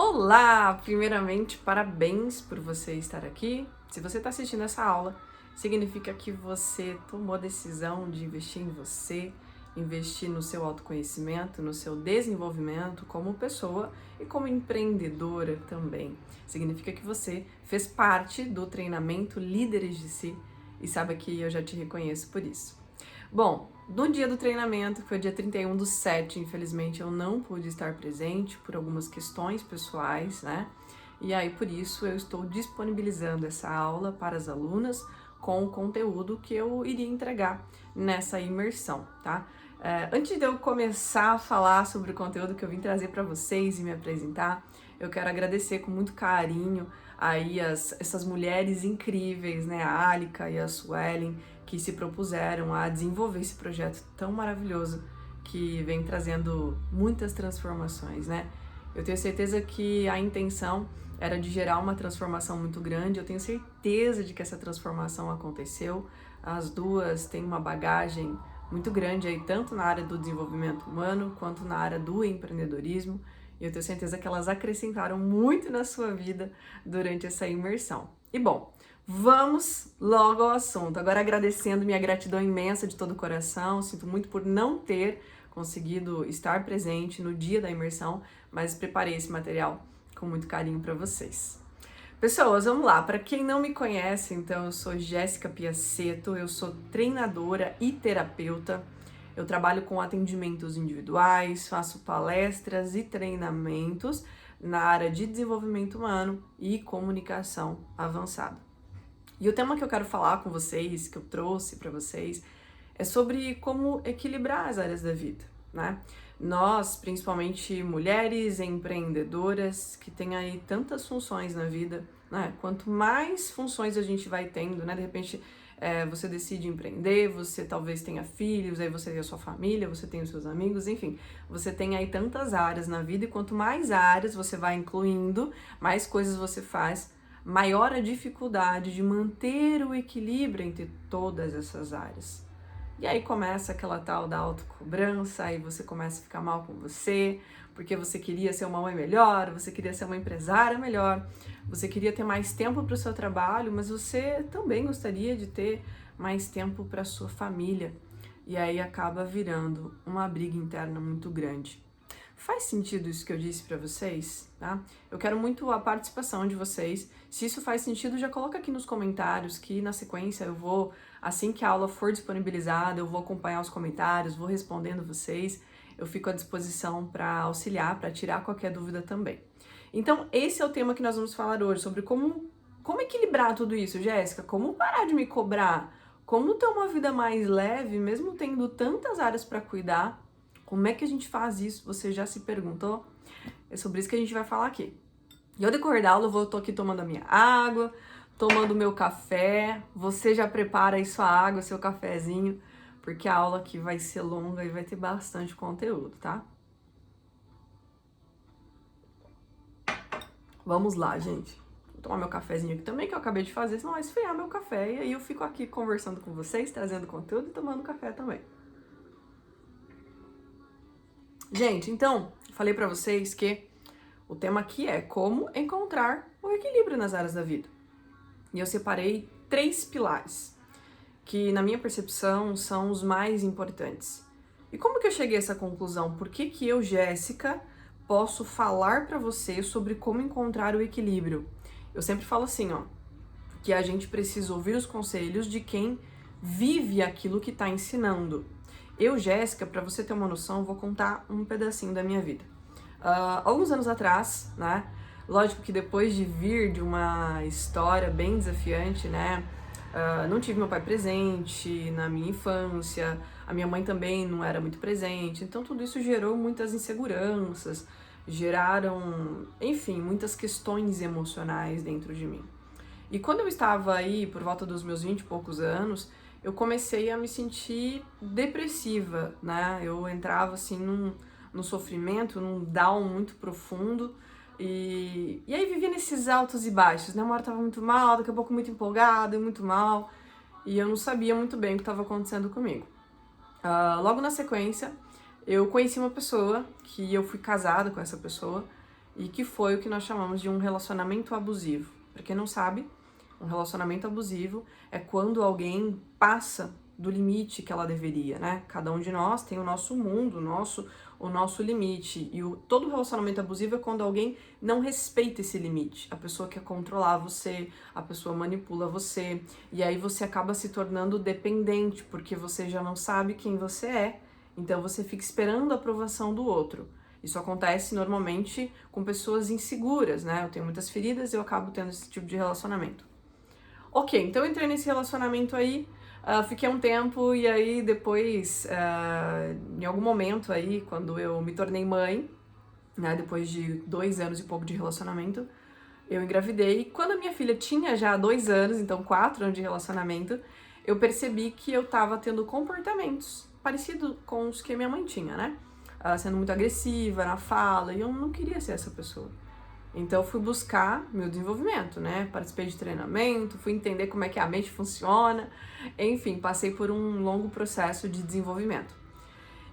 Olá! Primeiramente, parabéns por você estar aqui. Se você está assistindo essa aula, significa que você tomou a decisão de investir em você, investir no seu autoconhecimento, no seu desenvolvimento como pessoa e como empreendedora também. Significa que você fez parte do treinamento Líderes de Si e sabe que eu já te reconheço por isso. Bom, no dia do treinamento, que foi dia 31/7, infelizmente eu não pude estar presente por algumas questões pessoais, né? E aí, por isso, eu estou disponibilizando essa aula para as alunas com o conteúdo que eu iria entregar nessa imersão, tá? Antes de eu começar a falar sobre o conteúdo que eu vim trazer para vocês e me apresentar, eu quero agradecer com muito carinho aí essas mulheres incríveis, né? A Alika e a Suelen, que se propuseram a desenvolver esse projeto tão maravilhoso que vem trazendo muitas transformações, né? Eu tenho certeza que a intenção era de gerar uma transformação muito grande, eu tenho certeza de que essa transformação aconteceu. As duas têm uma bagagem muito grande aí, tanto na área do desenvolvimento humano, quanto na área do empreendedorismo, e eu tenho certeza que elas acrescentaram muito na sua vida durante essa imersão. E bom, vamos logo ao assunto. Agora agradecendo minha gratidão imensa de todo o coração, sinto muito por não ter conseguido estar presente no dia da imersão, mas preparei esse material com muito carinho para vocês. Pessoas, vamos lá. Para quem não me conhece, então eu sou Jéssica Piaceto, eu sou treinadora e terapeuta. Eu trabalho com atendimentos individuais, faço palestras e treinamentos na área de desenvolvimento humano e comunicação avançada. E o tema que eu quero falar com vocês, que eu trouxe para vocês, é sobre como equilibrar as áreas da vida, né? Nós, principalmente mulheres empreendedoras, que têm aí tantas funções na vida, né? Quanto mais funções a gente vai tendo, né? De repente, você decide empreender, você talvez tenha filhos, aí você tem a sua família, você tem os seus amigos, enfim. Você tem aí tantas áreas na vida e quanto mais áreas você vai incluindo, mais coisas você faz, maior a dificuldade de manter o equilíbrio entre todas essas áreas. E aí começa aquela tal da autocobrança, aí você começa a ficar mal com você, porque você queria ser uma mãe melhor, você queria ser uma empresária melhor, você queria ter mais tempo para o seu trabalho, mas você também gostaria de ter mais tempo para a sua família. E aí acaba virando uma briga interna muito grande. Faz sentido isso que eu disse para vocês, tá? Eu quero muito a participação de vocês. Se isso faz sentido, já coloca aqui nos comentários, que na sequência eu vou, assim que a aula for disponibilizada, eu vou acompanhar os comentários, vou respondendo vocês. Eu fico à disposição para auxiliar, para tirar qualquer dúvida também. Então, esse é o tema que nós vamos falar hoje, sobre como equilibrar tudo isso, Jéssica, como parar de me cobrar, como ter uma vida mais leve, mesmo tendo tantas áreas para cuidar. Como é que a gente faz isso? Você já se perguntou? É sobre isso que a gente vai falar aqui. E ao decorrer da aula, tô aqui tomando a minha água, tomando o meu café. Você já prepara aí sua água, seu cafezinho, porque a aula aqui vai ser longa e vai ter bastante conteúdo, tá? Vamos lá, gente. Vou tomar meu cafezinho aqui também, que eu acabei de fazer, senão vai esfriar meu café. E aí eu fico aqui conversando com vocês, trazendo conteúdo e tomando café também. Gente, então, falei pra vocês que o tema aqui é como encontrar o equilíbrio nas áreas da vida. E eu separei 3 pilares, que na minha percepção são os mais importantes. E como que eu cheguei a essa conclusão? Por que que eu, Jéssica, posso falar pra você sobre como encontrar o equilíbrio? Eu sempre falo assim, ó, que a gente precisa ouvir os conselhos de quem vive aquilo que tá ensinando. Eu, Jéssica, para você ter uma noção, vou contar um pedacinho da minha vida. Alguns anos atrás, né? Lógico que depois de vir de uma história bem desafiante, né? Não tive meu pai presente na minha infância, a minha mãe também não era muito presente, então tudo isso gerou muitas inseguranças, geraram, enfim, muitas questões emocionais dentro de mim. E quando eu estava aí, por volta dos meus 20 e poucos anos, eu comecei a me sentir depressiva, né? Eu entrava assim num sofrimento, num down muito profundo. E aí vivia nesses altos e baixos, né? Uma hora tava muito mal, daqui a pouco muito empolgada e muito mal. E eu não sabia muito bem o que estava acontecendo comigo. Logo na sequência, eu conheci uma pessoa, que eu fui casada com essa pessoa, e que foi o que nós chamamos de um relacionamento abusivo. Para quem não sabe, um relacionamento abusivo é quando alguém passa do limite que ela deveria, né? Cada um de nós tem o nosso mundo, o nosso limite. E todo relacionamento abusivo é quando alguém não respeita esse limite. A pessoa quer controlar você, a pessoa manipula você, e aí você acaba se tornando dependente, porque você já não sabe quem você é, então você fica esperando a aprovação do outro. Isso acontece normalmente com pessoas inseguras, né? Eu tenho muitas feridas e eu acabo tendo esse tipo de relacionamento. Ok, então eu entrei nesse relacionamento aí, fiquei um tempo e aí depois, em algum momento aí, quando eu me tornei mãe, né, depois de 2 anos e pouco de relacionamento, eu engravidei. Quando a minha filha tinha já 2 anos, então 4 anos de relacionamento, eu percebi que eu tava tendo comportamentos parecidos com os que a minha mãe tinha, né? Sendo muito agressiva na fala, e eu não queria ser essa pessoa. Então, eu fui buscar meu desenvolvimento, né? Participei de treinamento, fui entender como é que a mente funciona, enfim, passei por um longo processo de desenvolvimento.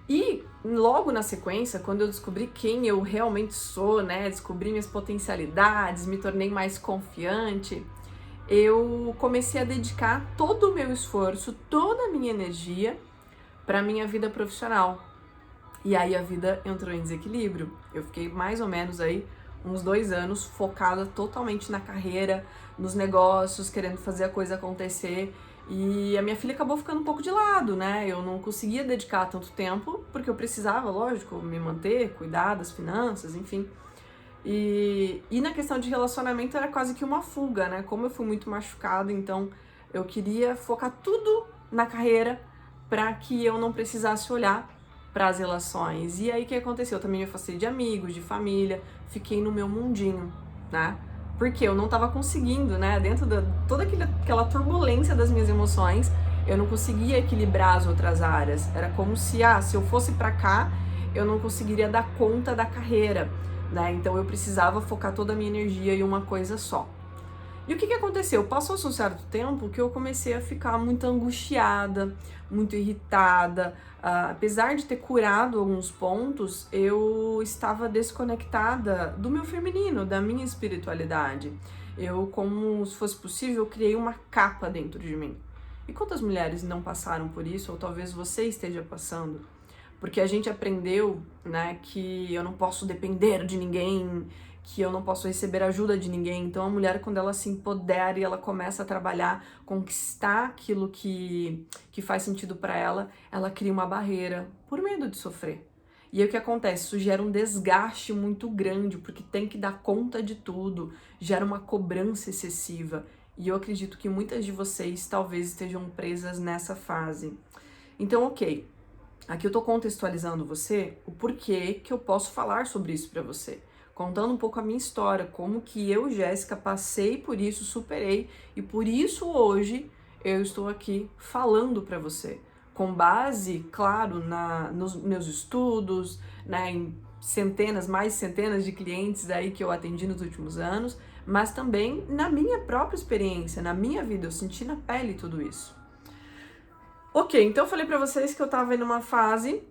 E logo na sequência, quando eu descobri quem eu realmente sou, né? Descobri minhas potencialidades, me tornei mais confiante, eu comecei a dedicar todo o meu esforço, toda a minha energia para minha vida profissional. E aí a vida entrou em desequilíbrio. Eu fiquei mais ou menos aí uns 2 anos focada totalmente na carreira, nos negócios, querendo fazer a coisa acontecer. E a minha filha acabou ficando um pouco de lado, né? Eu não conseguia dedicar tanto tempo, porque eu precisava, lógico, me manter, cuidar das finanças, enfim. E na questão de relacionamento era quase que uma fuga, né? Como eu fui muito machucada, então eu queria focar tudo na carreira para que eu não precisasse olhar para as relações. E aí o que aconteceu? Eu também me afastei de amigos, de família, fiquei no meu mundinho, né? Porque eu não tava conseguindo, né? Dentro de toda aquela turbulência das minhas emoções, eu não conseguia equilibrar as outras áreas. Era como se eu fosse para cá, eu não conseguiria dar conta da carreira, né? Então eu precisava focar toda a minha energia em uma coisa só. E o que aconteceu? Passou-se um certo tempo que eu comecei a ficar muito angustiada, muito irritada. Apesar de ter curado alguns pontos, eu estava desconectada do meu feminino, da minha espiritualidade. Eu, como se fosse possível, criei uma capa dentro de mim. E quantas mulheres não passaram por isso, ou talvez você esteja passando? Porque a gente aprendeu, né, que eu não posso depender de ninguém, que eu não posso receber ajuda de ninguém. Então a mulher, quando ela se empodera e ela começa a trabalhar, conquistar aquilo que faz sentido para ela, ela cria uma barreira por medo de sofrer. E aí o que acontece? Isso gera um desgaste muito grande, porque tem que dar conta de tudo, gera uma cobrança excessiva. E eu acredito que muitas de vocês talvez estejam presas nessa fase. Então, ok, aqui eu tô contextualizando você o porquê que eu posso falar sobre isso para você, contando um pouco a minha história, como que eu, Jéssica, passei por isso, superei, e por isso hoje eu estou aqui falando para você, com base, claro, nos meus estudos, né, em mais centenas de clientes aí que eu atendi nos últimos anos, mas também na minha própria experiência, na minha vida, eu senti na pele tudo isso. Ok, então eu falei pra vocês que eu tava em uma fase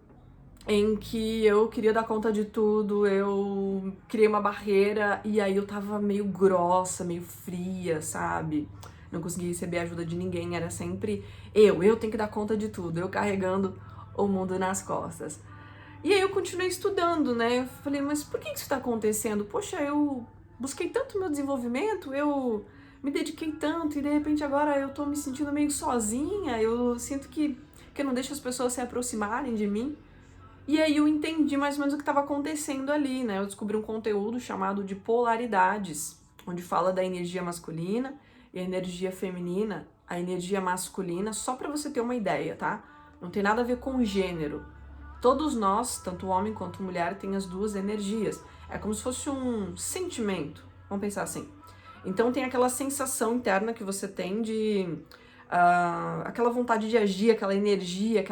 em que eu queria dar conta de tudo, eu criei uma barreira e aí eu tava meio grossa, meio fria, sabe? Não conseguia receber ajuda de ninguém, era sempre eu tenho que dar conta de tudo, eu carregando o mundo nas costas. E aí eu continuei estudando, né? Eu falei, mas por que isso tá acontecendo? Poxa, eu busquei tanto meu desenvolvimento, eu me dediquei tanto e de repente agora eu tô me sentindo meio sozinha, eu sinto que eu não deixo as pessoas se aproximarem de mim. E aí eu entendi mais ou menos o que estava acontecendo ali, né? Eu descobri um conteúdo chamado de polaridades, onde fala da energia masculina e a energia feminina, a energia masculina, só para você ter uma ideia, tá? Não tem nada a ver com gênero. Todos nós, tanto homem quanto mulher, tem as duas energias. É como se fosse um sentimento, vamos pensar assim. Então tem aquela sensação interna que você tem de aquela vontade de agir, aquela energia,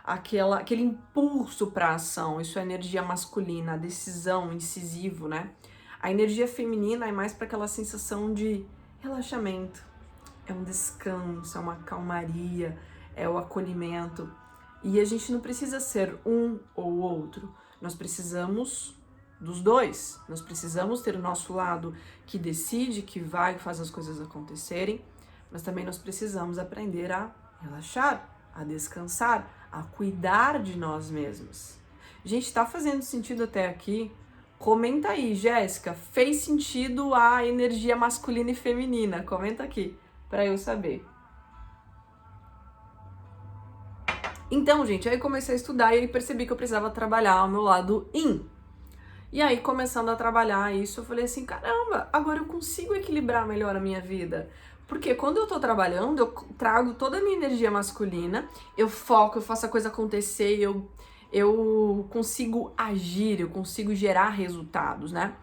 aquele impulso para ação. Isso é energia masculina, a decisão, incisivo, né? A energia feminina é mais para aquela sensação de relaxamento, é um descanso, é uma calmaria, é o acolhimento. E a gente não precisa ser um ou outro, nós precisamos dos dois. Nós precisamos ter o nosso lado que decide, que vai, que faz as coisas acontecerem, mas também nós precisamos aprender a relaxar, a descansar, a cuidar de nós mesmos. Gente, tá fazendo sentido até aqui? Comenta aí, Jéssica, fez sentido a energia masculina e feminina? Comenta aqui, para eu saber. Então, gente, aí eu comecei a estudar e aí percebi que eu precisava trabalhar o meu lado yin. E aí, começando a trabalhar isso, eu falei assim, caramba, agora eu consigo equilibrar melhor a minha vida. Porque quando eu tô trabalhando, eu trago toda a minha energia masculina, eu foco, eu faço a coisa acontecer, eu consigo agir, eu consigo gerar resultados, né?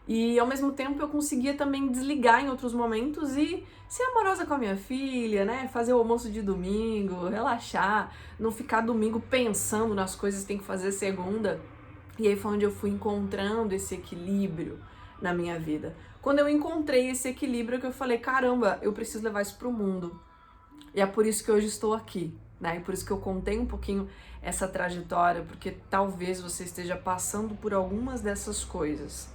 E ao mesmo tempo eu conseguia também desligar em outros momentos e ser amorosa com a minha filha, né? Fazer o almoço de domingo, relaxar, não ficar domingo pensando nas coisas que tem que fazer segunda. E aí foi onde eu fui encontrando esse equilíbrio na minha vida. Quando eu encontrei esse equilíbrio que eu falei, caramba, eu preciso levar isso pro mundo. E é por isso que hoje estou aqui, né? E por isso que eu contei um pouquinho essa trajetória, porque talvez você esteja passando por algumas dessas coisas.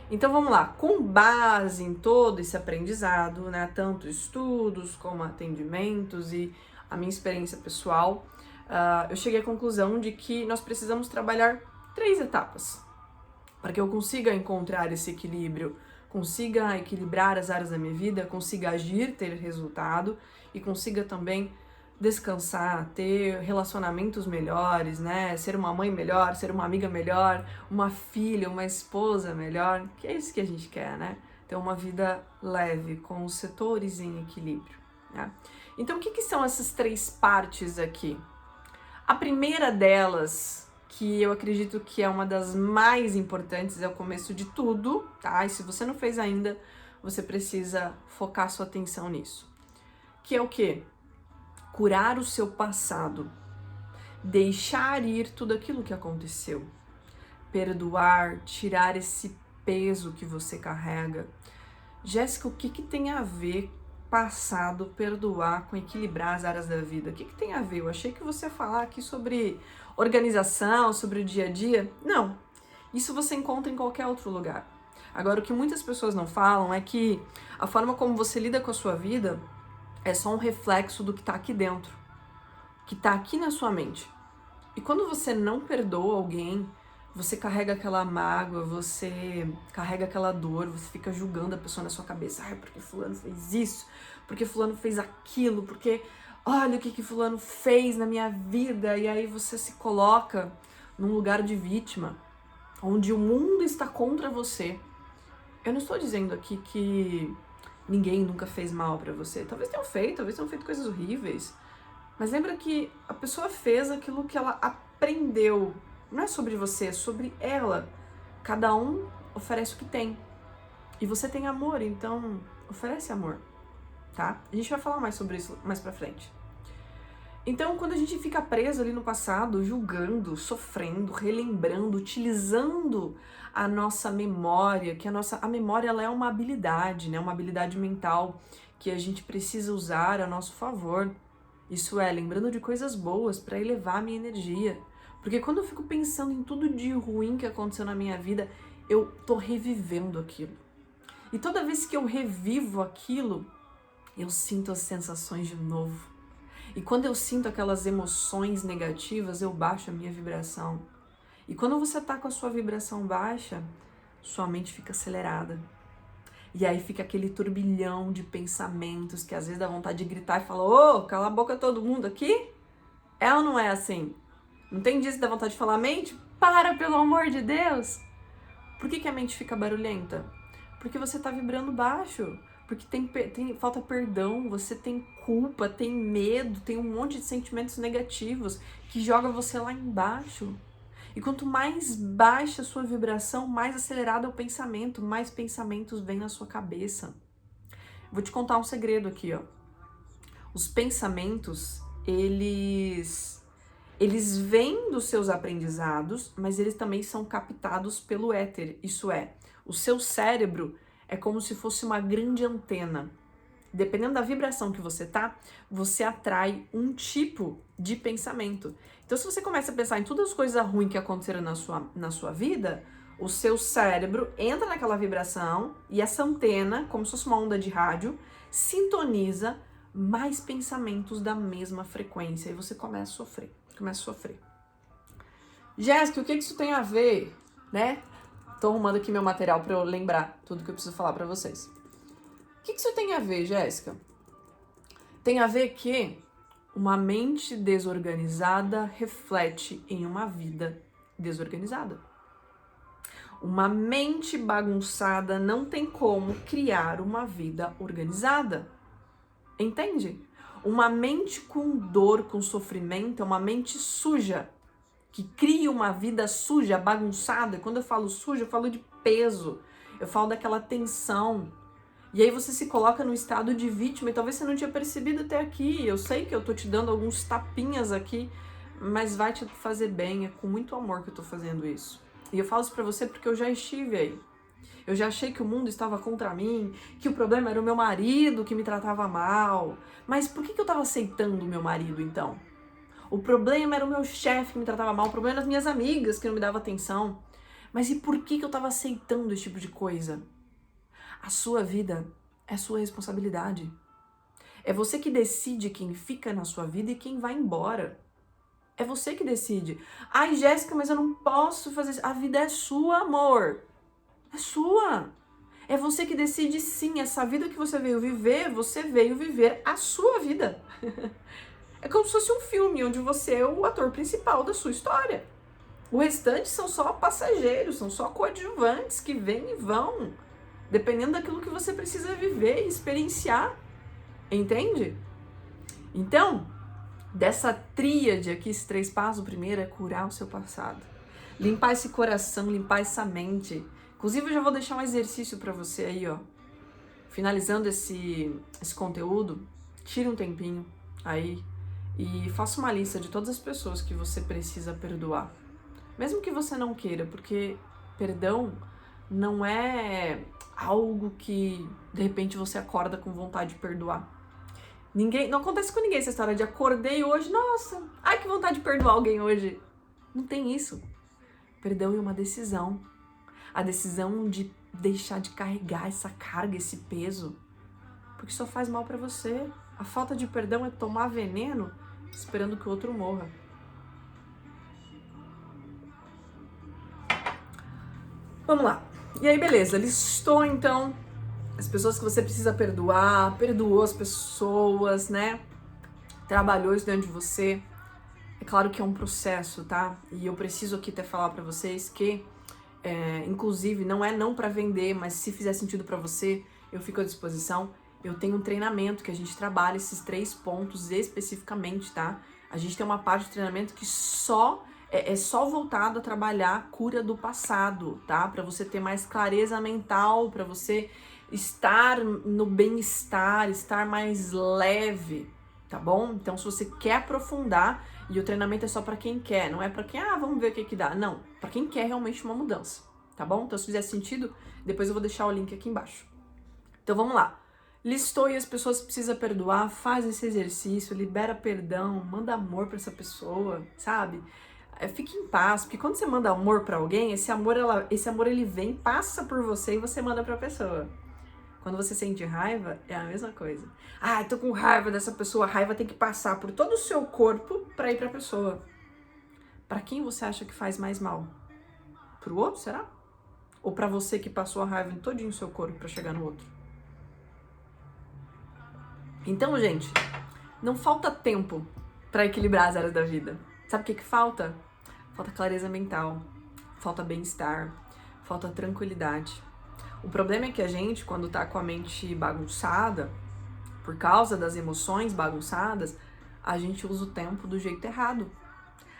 Então vamos lá, com base em todo esse aprendizado, né, tanto estudos como atendimentos e a minha experiência pessoal, eu cheguei à conclusão de que nós precisamos trabalhar 3 etapas para que eu consiga encontrar esse equilíbrio, consiga equilibrar as áreas da minha vida, consiga agir, ter resultado e consiga também descansar, ter relacionamentos melhores, né? Ser uma mãe melhor, ser uma amiga melhor, uma filha, uma esposa melhor, que é isso que a gente quer, né? Ter uma vida leve, com os setores em equilíbrio, né? Então, o que são essas 3 partes aqui? A primeira delas, que eu acredito que é uma das mais importantes, é o começo de tudo, tá? E se você não fez ainda, você precisa focar sua atenção nisso. Que é o quê? Curar o seu passado, deixar ir tudo aquilo que aconteceu, perdoar, tirar esse peso que você carrega. Jéssica, o que tem a ver passado, perdoar com equilibrar as áreas da vida? O que tem a ver? Eu achei que você ia falar aqui sobre organização, sobre o dia a dia. Não, isso você encontra em qualquer outro lugar. Agora, o que muitas pessoas não falam é que a forma como você lida com a sua vida é só um reflexo do que tá aqui dentro, que tá aqui na sua mente. E quando você não perdoa alguém, você carrega aquela mágoa, você carrega aquela dor, você fica julgando a pessoa na sua cabeça. Ai, porque fulano fez isso, porque fulano fez aquilo, porque olha o que fulano fez na minha vida. E aí você se coloca num lugar de vítima, onde o mundo está contra você. Eu não estou dizendo aqui que ninguém nunca fez mal pra você. Talvez tenham feito coisas horríveis. Mas lembra que a pessoa fez aquilo que ela aprendeu. Não é sobre você, é sobre ela. Cada um oferece o que tem. E você tem amor, então oferece amor, tá? A gente vai falar mais sobre isso mais pra frente. Então, quando a gente fica preso ali no passado, julgando, sofrendo, relembrando, utilizando a nossa memória, que a memória ela é uma habilidade, né? Uma habilidade mental que a gente precisa usar a nosso favor. Isso é, lembrando de coisas boas para elevar a minha energia. Porque quando eu fico pensando em tudo de ruim que aconteceu na minha vida, eu tô revivendo aquilo. E toda vez que eu revivo aquilo, eu sinto as sensações de novo. E quando eu sinto aquelas emoções negativas, eu baixo a minha vibração. E quando você tá com a sua vibração baixa, sua mente fica acelerada. E aí fica aquele turbilhão de pensamentos que às vezes dá vontade de gritar e falar: ô, cala a boca todo mundo aqui? É ou não é assim? Não tem dia que dá vontade de falar: mente, para, pelo amor de Deus! Por que a mente fica barulhenta? Porque você tá vibrando baixo. Porque falta perdão, você tem culpa, tem medo, tem um monte de sentimentos negativos que joga você lá embaixo. E quanto mais baixa a sua vibração, mais acelerado é o pensamento, mais pensamentos vêm na sua cabeça. Vou te contar um segredo aqui, ó. Os pensamentos, eles vêm dos seus aprendizados, mas eles também são captados pelo éter. Isso é, o seu cérebro é como se fosse uma grande antena. Dependendo da vibração que você tá, você atrai um tipo de pensamento. Então, se você começa a pensar em todas as coisas ruins que aconteceram na sua vida, O seu cérebro entra naquela vibração e essa antena, como se fosse uma onda de rádio, sintoniza mais pensamentos da mesma frequência e você começa a sofrer. Jéssica, o que isso tem a ver, né? Tô arrumando aqui meu material para eu lembrar tudo que eu preciso falar para vocês. O que isso tem a ver, Jéssica? Tem a ver que uma mente desorganizada reflete em uma vida desorganizada. Uma mente bagunçada não tem como criar uma vida organizada. Entende? Uma mente com dor, com sofrimento, é uma mente suja, que cria uma vida suja, bagunçada. E quando eu falo suja, eu falo de peso, eu falo daquela tensão. E aí você se coloca no estado de vítima e talvez você não tinha percebido até aqui. Eu sei que eu tô te dando alguns tapinhas aqui, mas vai te fazer bem, é com muito amor que eu tô fazendo isso. E eu falo isso pra você porque eu já estive aí. Eu já achei que o mundo estava contra mim, que o problema era o meu marido que me tratava mal. Mas por que eu estava aceitando o meu marido, então? O problema era o meu chefe que me tratava mal, o problema eram as minhas amigas que não me davam atenção. Mas e por que eu estava aceitando esse tipo de coisa? A sua vida é sua responsabilidade. É você que decide quem fica na sua vida e quem vai embora. É você que decide. Ai, Jéssica, mas eu não posso fazer isso. A vida é sua, amor. É sua. É você que decide, sim, essa vida que você veio viver a sua vida. É como se fosse um filme onde você é o ator principal da sua história. O restante são só passageiros, são só coadjuvantes que vêm e vão, dependendo daquilo que você precisa viver e experienciar. Entende? Então, dessa tríade aqui, esses 3 passos, o primeiro é curar o seu passado. Limpar esse coração, limpar essa mente. Inclusive, eu já vou deixar um exercício para você aí, ó. Finalizando esse conteúdo, tira um tempinho aí e faça uma lista de todas as pessoas que você precisa perdoar. Mesmo que você não queira, porque perdão não é algo que, de repente, você acorda com vontade de perdoar. Não acontece com ninguém essa história de acordei hoje, nossa, ai que vontade de perdoar alguém hoje. Não tem isso. Perdão é uma decisão. A decisão de deixar de carregar essa carga, esse peso, porque só faz mal pra você. A falta de perdão é tomar veneno esperando que o outro morra. Vamos lá. E aí, beleza, listou então as pessoas que você precisa perdoar, perdoou as pessoas, né? Trabalhou isso dentro de você. É claro que é um processo, tá? E eu preciso aqui até falar pra vocês que inclusive, não é não para vender, mas se fizer sentido para você, eu fico à disposição. Eu tenho um treinamento que a gente trabalha esses 3 pontos especificamente, tá? A gente tem uma parte de treinamento que só voltado a trabalhar a cura do passado, tá? Para você ter mais clareza mental, para você estar no bem-estar, estar mais leve, tá bom? Então, se você quer aprofundar, e o treinamento é só pra quem quer, não é pra quem, vamos ver o que dá. Não, pra quem quer realmente uma mudança, tá bom? Então, se fizer sentido, depois eu vou deixar o link aqui embaixo. Então, vamos lá. Listou e as pessoas que precisa perdoar, faz esse exercício, libera perdão, manda amor pra essa pessoa, sabe? Fique em paz, porque quando você manda amor pra alguém, esse amor ele vem, passa por você e você manda pra pessoa. Quando você sente raiva, é a mesma coisa. Tô com raiva dessa pessoa. A raiva tem que passar por todo o seu corpo pra ir pra pessoa. Pra quem você acha que faz mais mal? Pro outro, será? Ou pra você que passou a raiva em todinho o seu corpo pra chegar no outro? Então, gente, não falta tempo pra equilibrar as áreas da vida. Sabe o que falta? Falta clareza mental, falta bem-estar, falta tranquilidade. O problema é que a gente, quando tá com a mente bagunçada, por causa das emoções bagunçadas, a gente usa o tempo do jeito errado.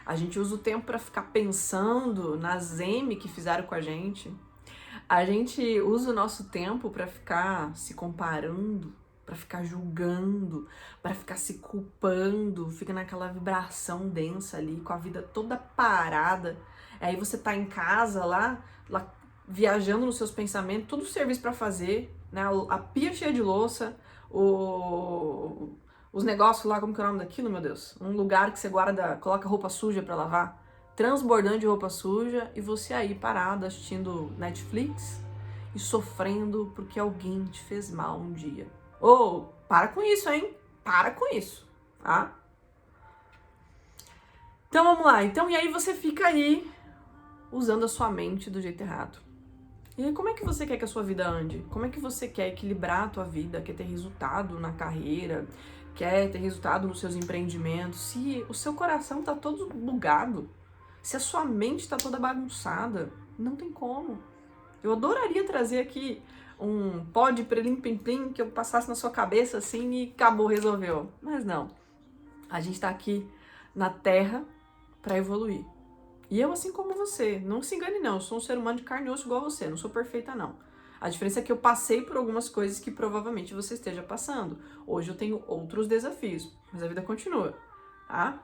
A gente usa o tempo pra ficar pensando nas M que fizeram com a gente. A gente usa o nosso tempo pra ficar se comparando, pra ficar julgando, pra ficar se culpando, fica naquela vibração densa ali, com a vida toda parada. Aí você tá em casa lá viajando nos seus pensamentos, tudo serviço pra fazer, né? A pia cheia de louça, os negócios lá, como que é o nome daquilo, meu Deus? Um lugar que você guarda, coloca roupa suja pra lavar. transbordando de roupa suja, e você aí parado assistindo Netflix e sofrendo porque alguém te fez mal um dia. Ô, para com isso, hein? Para com isso, tá? Então vamos lá. Então, e aí você fica aí usando a sua mente do jeito errado. E aí, como é que você quer que a sua vida ande? Como é que você quer equilibrar a tua vida, quer ter resultado na carreira, quer ter resultado nos seus empreendimentos, se o seu coração tá todo bugado, se a sua mente tá toda bagunçada? Não tem como. Eu adoraria trazer aqui um pó de prelim-pim-pim que eu passasse na sua cabeça assim e acabou, resolveu. Mas não. A gente tá aqui na Terra para evoluir. E eu, assim como você, não se engane não, eu sou um ser humano de carne e osso igual você, não sou perfeita não. A diferença é que eu passei por algumas coisas que provavelmente você esteja passando. Hoje eu tenho outros desafios, mas a vida continua, tá?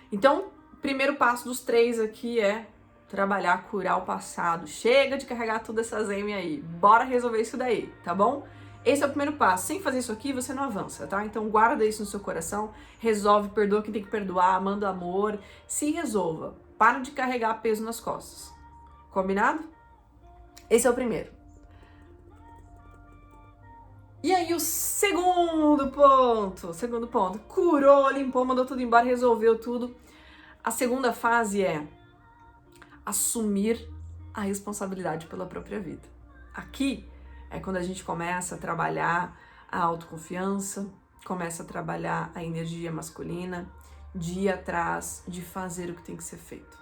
Então, primeiro passo dos 3 aqui é trabalhar, curar o passado. Chega de carregar toda essa zeme aí, bora resolver isso daí, tá bom? Esse é o primeiro passo. Sem fazer isso aqui, você não avança, tá? Então guarda isso no seu coração, resolve, perdoa quem tem que perdoar, manda amor, se resolva. Para de carregar peso nas costas. Combinado? Esse é o primeiro. E aí o segundo ponto. Curou, limpou, mandou tudo embora, resolveu tudo. A segunda fase é assumir a responsabilidade pela própria vida. Aqui é quando a gente começa a trabalhar a autoconfiança, começa a trabalhar a energia masculina, de ir atrás, de fazer o que tem que ser feito.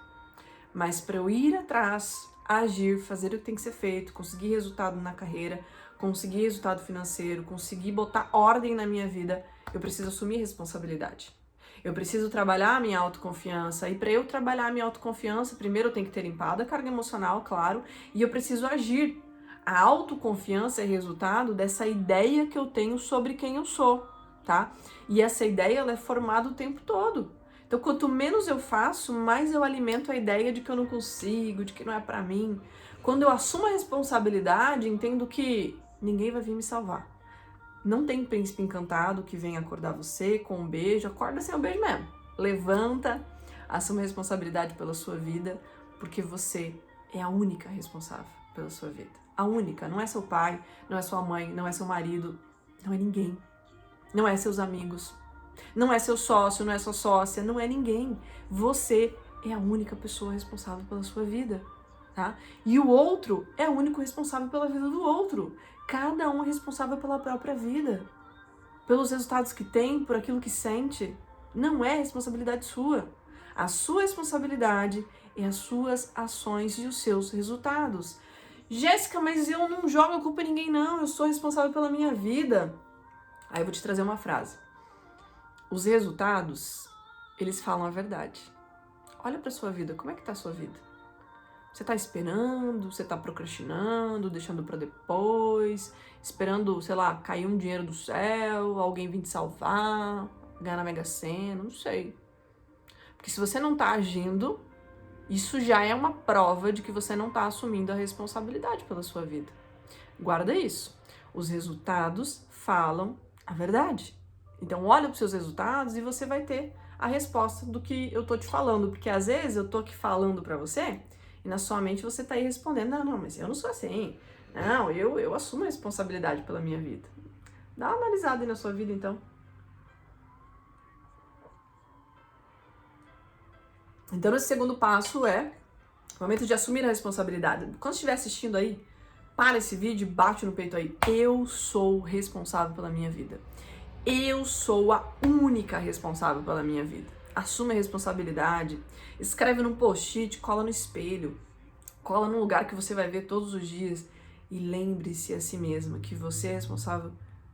Mas para eu ir atrás, agir, fazer o que tem que ser feito, conseguir resultado na carreira, conseguir resultado financeiro, conseguir botar ordem na minha vida, eu preciso assumir responsabilidade. Eu preciso trabalhar a minha autoconfiança. E para eu trabalhar a minha autoconfiança, primeiro eu tenho que ter limpado a carga emocional, claro, e eu preciso agir. A autoconfiança é resultado dessa ideia que eu tenho sobre quem eu sou, tá? E essa ideia, ela é formada o tempo todo. Então, quanto menos eu faço, mais eu alimento a ideia de que eu não consigo, de que não é pra mim. Quando eu assumo a responsabilidade, entendo que ninguém vai vir me salvar. Não tem príncipe encantado que venha acordar você com um beijo. Acorda sem um beijo mesmo. Levanta, assuma a responsabilidade pela sua vida, porque você é a única responsável pela sua vida. A única. Não é seu pai, não é sua mãe, não é seu marido, não é ninguém. Não é seus amigos, não é seu sócio, não é sua sócia, não é ninguém. Você é a única pessoa responsável pela sua vida, tá? E o outro é o único responsável pela vida do outro. Cada um é responsável pela própria vida, pelos resultados que tem, por aquilo que sente. Não é responsabilidade sua. A sua responsabilidade é as suas ações e os seus resultados. Jéssica, mas eu não jogo a culpa em ninguém não, eu sou responsável pela minha vida. Aí eu vou te trazer uma frase. Os resultados, eles falam a verdade. Olha pra sua vida, como é que tá a sua vida? Você tá esperando, você tá procrastinando, deixando pra depois, esperando, sei lá, cair um dinheiro do céu, alguém vir te salvar, ganhar na Mega Sena, não sei. Porque se você não tá agindo, isso já é uma prova de que você não tá assumindo a responsabilidade pela sua vida. Guarda isso. Os resultados falam a verdade. Então olha para os seus resultados e você vai ter a resposta do que eu tô te falando, porque às vezes eu tô aqui falando para você e na sua mente você tá aí respondendo, não, mas eu não sou assim. Não, eu assumo a responsabilidade pela minha vida. Dá uma analisada aí na sua vida então. Então esse segundo passo é o momento de assumir a responsabilidade. Quando estiver assistindo aí, para esse vídeo, bate no peito aí. Eu sou responsável pela minha vida. Eu sou a única responsável pela minha vida. Assume a responsabilidade. Escreve num post-it, cola no espelho. Cola num lugar que você vai ver todos os dias. E lembre-se a si mesma que você é responsável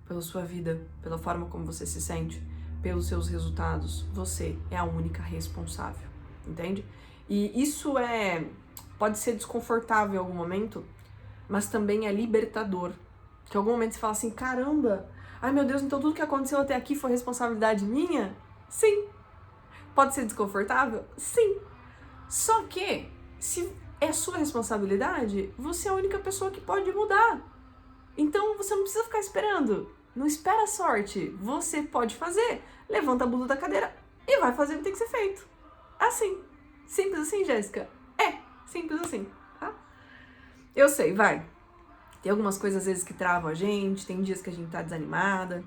pela sua vida, pela forma como você se sente, pelos seus resultados. Você é a única responsável. Entende? E isso pode ser desconfortável em algum momento, mas também é libertador. Que em algum momento você fala assim, caramba, ai meu Deus, então tudo que aconteceu até aqui foi responsabilidade minha? Sim. Pode ser desconfortável? Sim. Só que, se é sua responsabilidade, você é a única pessoa que pode mudar. Então você não precisa ficar esperando. Não espera a sorte. Você pode fazer. Levanta a bunda da cadeira e vai fazer o que tem que ser feito. Assim. Simples assim, Jéssica? É, simples assim, tá? Eu sei, vai. Tem algumas coisas às vezes que travam a gente, tem dias que a gente tá desanimada.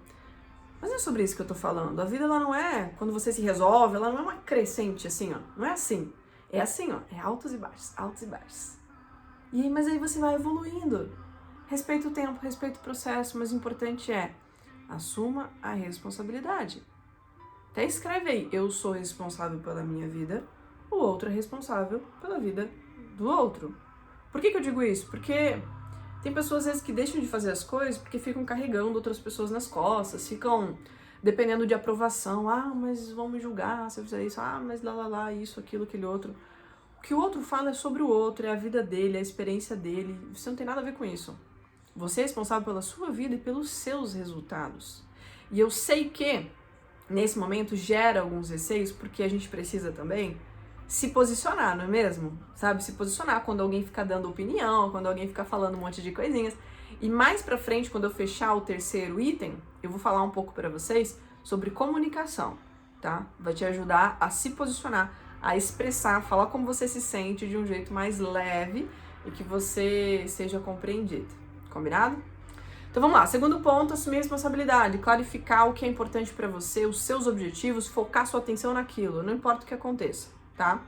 Mas não é sobre isso que eu tô falando. A vida, ela não é, quando você se resolve, ela não é uma crescente assim, ó. Não é assim. É assim, ó. É altos e baixos, altos e baixos. E aí, mas aí você vai evoluindo. Respeita o tempo, respeita o processo, mas o importante é assuma a responsabilidade. Até escreve aí, eu sou responsável pela minha vida, o outro é responsável pela vida do outro. Por que eu digo isso? Porque tem pessoas às vezes que deixam de fazer as coisas porque ficam carregando outras pessoas nas costas, ficam dependendo de aprovação. Ah, mas vão me julgar se eu fizer isso. Ah, mas lá, isso, aquilo, aquele outro. O que o outro fala é sobre o outro, é a vida dele, é a experiência dele. Você não tem nada a ver com isso. Você é responsável pela sua vida e pelos seus resultados. E eu sei que, nesse momento, gera alguns receios, porque a gente precisa também se posicionar, não é mesmo? Sabe, se posicionar quando alguém fica dando opinião, quando alguém fica falando um monte de coisinhas. E mais pra frente, quando eu fechar o terceiro item, eu vou falar um pouco pra vocês sobre comunicação, tá? Vai te ajudar a se posicionar, a expressar, falar como você se sente de um jeito mais leve e que você seja compreendido. Combinado? Então vamos lá, segundo ponto, assumir a responsabilidade, clarificar o que é importante pra você, os seus objetivos, focar sua atenção naquilo, não importa o que aconteça, tá?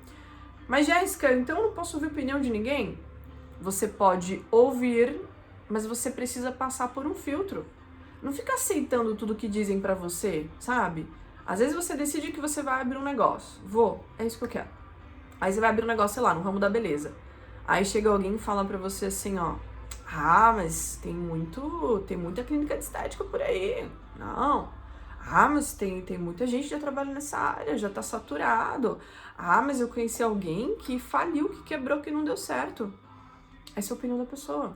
Mas Jéssica, então eu não posso ouvir a opinião de ninguém? Você pode ouvir, mas você precisa passar por um filtro. Não fica aceitando tudo que dizem pra você, sabe? Às vezes você decide que você vai abrir um negócio. É isso que eu quero. Aí você vai abrir um negócio, sei lá, no ramo da beleza. Aí chega alguém e fala pra você assim, ó, ah, mas tem muita clínica de estética por aí. Não. Ah, mas tem muita gente que já trabalha nessa área, já tá saturado. Ah, mas eu conheci alguém que faliu, que quebrou, que não deu certo. Essa é a opinião da pessoa.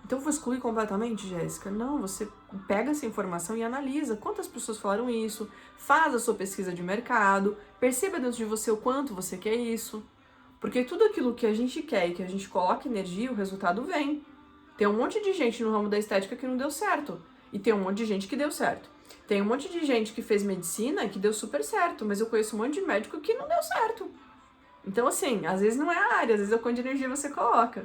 Então eu vou excluir completamente, Jéssica? Não, você pega essa informação e analisa quantas pessoas falaram isso, faz a sua pesquisa de mercado, perceba dentro de você o quanto você quer isso. Porque tudo aquilo que a gente quer e que a gente coloca energia, o resultado vem. Tem um monte de gente no ramo da estética que não deu certo. E tem um monte de gente que deu certo. Tem um monte de gente que fez medicina e que deu super certo. Mas eu conheço um monte de médico que não deu certo. Então, assim, às vezes não é a área, às vezes é o quanto de energia você coloca.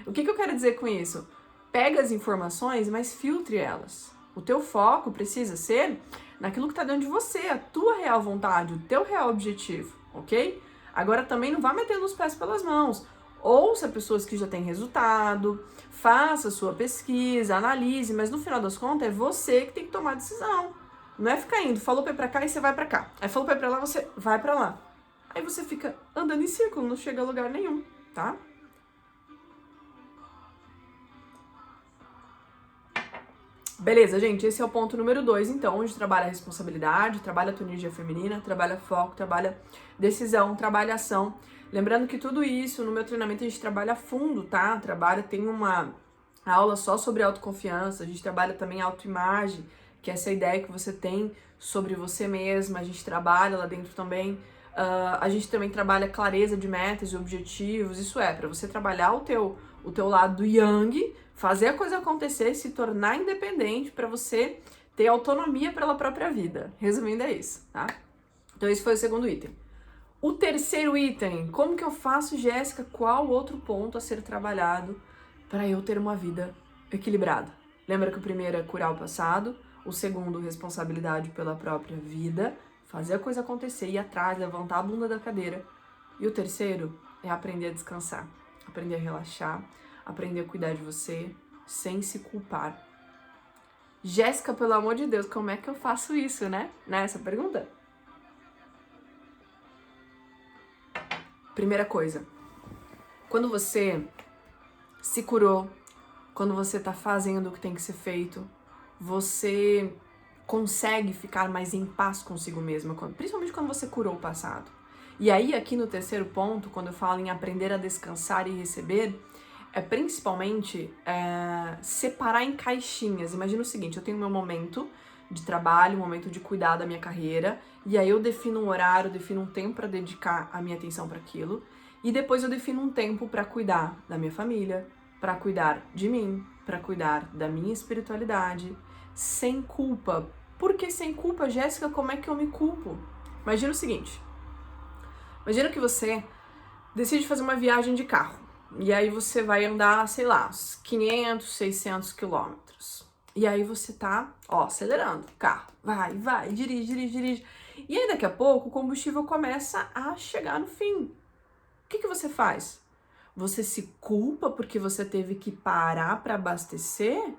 O que eu quero dizer com isso? Pega as informações, mas filtre elas. O teu foco precisa ser naquilo que está dentro de você, a tua real vontade, o teu real objetivo, ok? Agora também não vá metendo os pés pelas mãos. Ouça pessoas que já têm resultado, faça a sua pesquisa, analise, mas no final das contas é você que tem que tomar a decisão. Não é ficar indo, falou pra ir pra cá e você vai pra cá. Aí falou pra ir pra lá, você vai pra lá. Aí você fica andando em círculo, não chega a lugar nenhum, tá? Beleza, gente, esse é o ponto número 2, então, onde trabalha a responsabilidade, trabalha a tua energia feminina, trabalha foco, trabalha decisão, trabalha ação. Lembrando que tudo isso, no meu treinamento, a gente trabalha a fundo, tá? Tem uma aula só sobre autoconfiança, a gente trabalha também autoimagem, que é essa ideia que você tem sobre você mesma, a gente trabalha lá dentro também. A gente também trabalha clareza de metas e objetivos, isso é, para você trabalhar o teu lado yang, fazer a coisa acontecer, se tornar independente para você ter autonomia pela própria vida. Resumindo, é isso, tá? Então esse foi o segundo item. O terceiro item, como que eu faço, Jéssica? Qual outro ponto a ser trabalhado para eu ter uma vida equilibrada? Lembra que o primeiro é curar o passado, o segundo, responsabilidade pela própria vida, fazer a coisa acontecer, ir atrás, levantar a bunda da cadeira. E o terceiro é aprender a descansar, aprender a relaxar, aprender a cuidar de você sem se culpar. Jéssica, pelo amor de Deus, como é que eu faço isso, né? Essa pergunta? Primeira coisa, quando você se curou, quando você tá fazendo o que tem que ser feito, você consegue ficar mais em paz consigo mesma, principalmente quando você curou o passado. E aí, aqui no terceiro ponto, quando eu falo em aprender a descansar e receber, é principalmente separar em caixinhas. Imagina o seguinte, eu tenho meu momento de trabalho, um momento de cuidar da minha carreira, e aí eu defino um horário, defino um tempo para dedicar a minha atenção para aquilo, e depois eu defino um tempo para cuidar da minha família, para cuidar de mim, para cuidar da minha espiritualidade, sem culpa. Por que sem culpa, Jéssica? Como é que eu me culpo? Imagina o seguinte, Imagina que você decide fazer uma viagem de carro. E aí você vai andar, sei lá, uns 500, 600 quilômetros. E aí você tá, ó, acelerando o carro. Vai, dirige. E aí daqui a pouco o combustível começa a chegar no fim. O que você faz? Você se culpa porque você teve que parar para abastecer?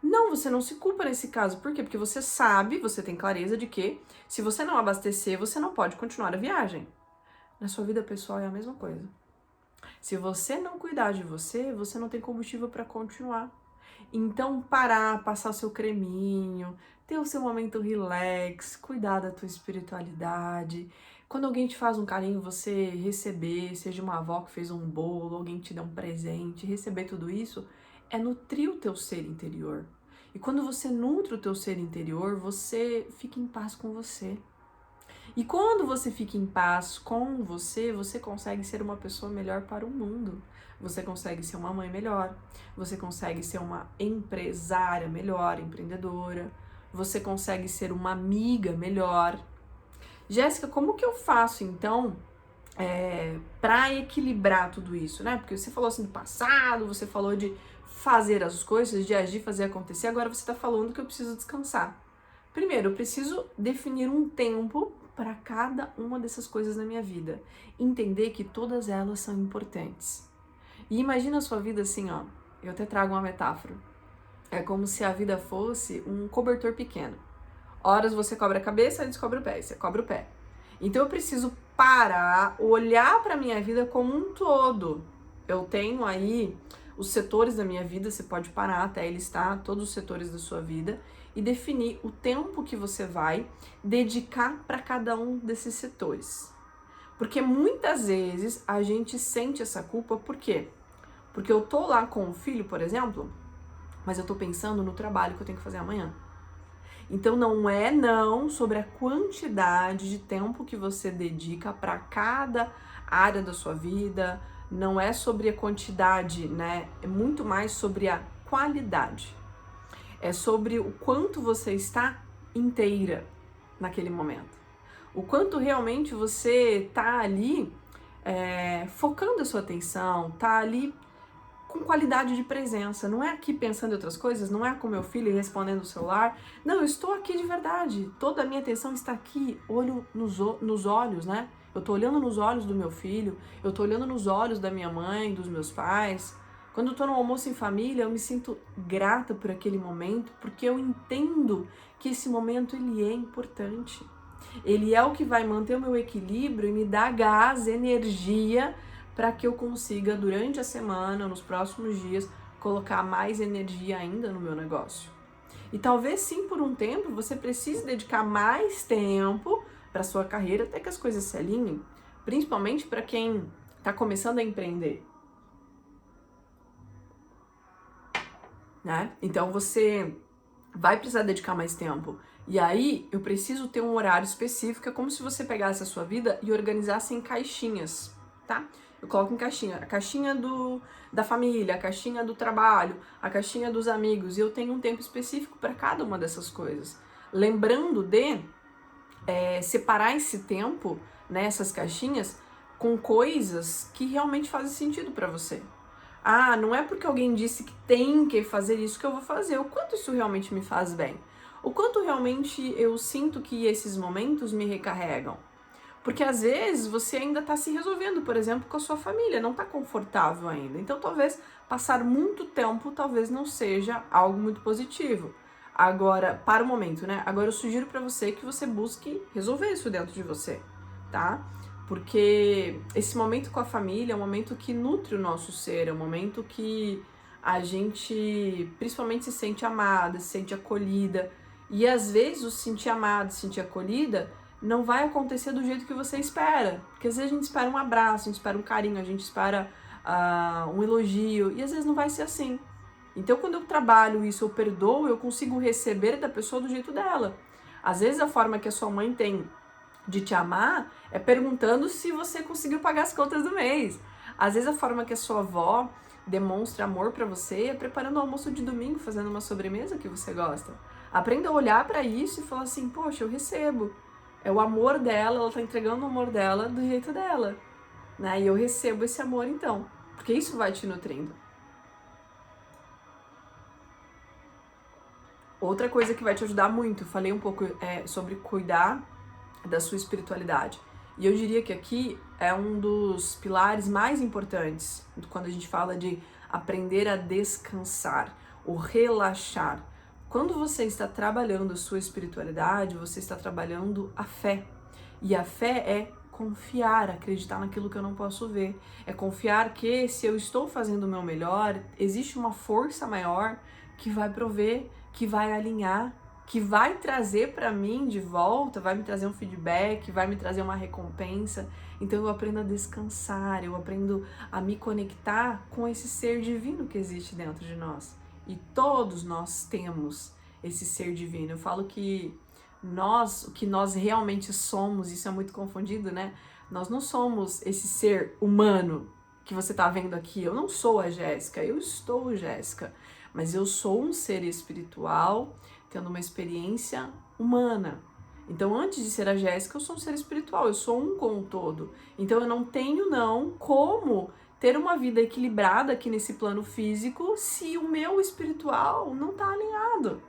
Não, você não se culpa nesse caso. Por quê? Porque você sabe, você tem clareza de que se você não abastecer, você não pode continuar a viagem. Na sua vida pessoal é a mesma coisa. Se você não cuidar de você, você não tem combustível para continuar. Então, parar, passar o seu creminho, ter o seu momento relax, cuidar da tua espiritualidade. Quando alguém te faz um carinho, você receber, seja uma avó que fez um bolo, alguém te dá um presente, receber tudo isso, é nutrir o teu ser interior. E quando você nutre o teu ser interior, você fica em paz com você. E quando você fica em paz com você, você consegue ser uma pessoa melhor para o mundo. Você consegue ser uma mãe melhor, você consegue ser uma empresária melhor, empreendedora, você consegue ser uma amiga melhor. Jéssica, como que eu faço então para equilibrar tudo isso, né? Porque você falou assim do passado, você falou de fazer as coisas, de agir, fazer acontecer, agora você está falando que eu preciso descansar. Primeiro, eu preciso definir um tempo para cada uma dessas coisas na minha vida. Entender que todas elas são importantes. E imagina a sua vida assim, ó. Eu até trago uma metáfora. É como se a vida fosse um cobertor pequeno. Horas você cobre a cabeça, e descobre o pé, você cobre o pé. Então eu preciso parar, olhar para minha vida como um todo. Eu tenho aí os setores da minha vida, você pode parar até listar todos os setores da sua vida e definir o tempo que você vai dedicar para cada um desses setores. Porque muitas vezes a gente sente essa culpa, por quê? Porque eu tô lá com o filho, por exemplo, mas eu tô pensando no trabalho que eu tenho que fazer amanhã. Então não é sobre a quantidade de tempo que você dedica para cada área da sua vida, não é sobre a quantidade, né? É muito mais sobre a qualidade. É sobre o quanto você está inteira naquele momento. O quanto realmente você tá ali focando a sua atenção, tá ali com qualidade de presença. Não é aqui pensando em outras coisas, não é com meu filho respondendo o celular. Não, eu estou aqui de verdade. Toda a minha atenção está aqui, olho nos olhos, né? Eu tô olhando nos olhos do meu filho, eu tô olhando nos olhos da minha mãe, dos meus pais. Quando eu tô no almoço em família, eu me sinto grata por aquele momento, porque eu entendo que esse momento ele é importante. Ele é o que vai manter o meu equilíbrio e me dar gás, energia para que eu consiga, durante a semana, nos próximos dias, colocar mais energia ainda no meu negócio. E talvez sim, por um tempo, você precise dedicar mais tempo para sua carreira até que as coisas se alinhem, principalmente para quem está começando a empreender. Né? Então você vai precisar dedicar mais tempo. E aí eu preciso ter um horário específico, é como se você pegasse a sua vida e organizasse em caixinhas, tá? Eu coloco em caixinha, a caixinha da família, a caixinha do trabalho, a caixinha dos amigos, e eu tenho um tempo específico para cada uma dessas coisas. Lembrando de separar esse tempo, né, essas caixinhas, com coisas que realmente fazem sentido para você. Ah, não é porque alguém disse que tem que fazer isso que eu vou fazer. O quanto isso realmente me faz bem? O quanto realmente eu sinto que esses momentos me recarregam? Porque às vezes você ainda está se resolvendo, por exemplo, com a sua família, não está confortável ainda. Então talvez passar muito tempo talvez não seja algo muito positivo. Agora, para o momento, né? Agora eu sugiro para você que você busque resolver isso dentro de você, tá? Porque esse momento com a família é um momento que nutre o nosso ser, é um momento que a gente principalmente se sente amada, se sente acolhida. E às vezes o se sentir amada, se sentir acolhida não vai acontecer do jeito que você espera. Porque às vezes a gente espera um abraço, a gente espera um carinho, a gente espera um elogio, e às vezes não vai ser assim. Então quando eu trabalho isso, eu perdoo, eu consigo receber da pessoa do jeito dela. Às vezes a forma que a sua mãe tem de te amar é perguntando se você conseguiu pagar as contas do mês. Às vezes a forma que a sua avó demonstra amor pra você é preparando o almoço de domingo, fazendo uma sobremesa que você gosta. Aprenda a olhar pra isso e falar assim, poxa, eu recebo. É o amor dela, ela tá entregando o amor dela do jeito dela, né? E eu recebo esse amor então, porque isso vai te nutrindo. Outra coisa que vai te ajudar muito, falei um pouco sobre cuidar da sua espiritualidade. E eu diria que aqui é um dos pilares mais importantes quando a gente fala de aprender a descansar, ou relaxar. Quando você está trabalhando a sua espiritualidade, você está trabalhando a fé. E a fé é confiar, acreditar naquilo que eu não posso ver. É confiar que se eu estou fazendo o meu melhor, existe uma força maior que vai prover, que vai alinhar, que vai trazer para mim de volta, vai me trazer um feedback, vai me trazer uma recompensa. Então eu aprendo a descansar, eu aprendo a me conectar com esse ser divino que existe dentro de nós. E todos nós temos esse ser divino. Eu falo que o que nós realmente somos, isso é muito confundido, né? Nós não somos esse ser humano que você tá vendo aqui. Eu não sou a Jéssica, eu estou Jéssica, mas eu sou um ser espiritual tendo uma experiência humana. Então, antes de ser a Jéssica, eu sou um ser espiritual, eu sou um com o todo. Então, eu não tenho como ter uma vida equilibrada aqui nesse plano físico se o meu espiritual não tá alinhado.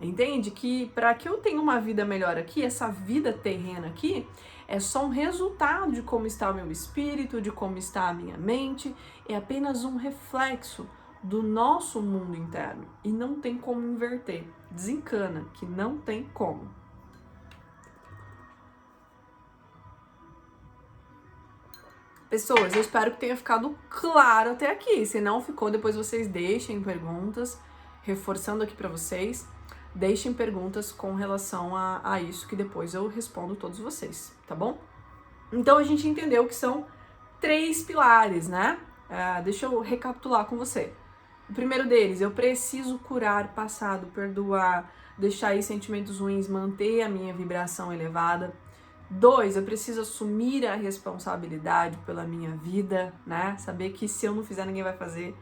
Entende? Que para que eu tenha uma vida melhor aqui, essa vida terrena aqui, é só um resultado de como está o meu espírito, de como está a minha mente, é apenas um reflexo do nosso mundo interno e não tem como inverter. Desencana que não tem como. Pessoas, eu espero que tenha ficado claro até aqui. Se não ficou, depois vocês deixem perguntas, reforçando aqui para vocês. Deixem perguntas com relação a isso, que depois eu respondo todos vocês, tá bom? Então a gente entendeu que são 3 pilares, né? Deixa eu recapitular com você. O primeiro deles, eu preciso curar passado, perdoar, deixar aí sentimentos ruins, manter a minha vibração elevada. 2, eu preciso assumir a responsabilidade pela minha vida, né? Saber que se eu não fizer, ninguém vai fazer.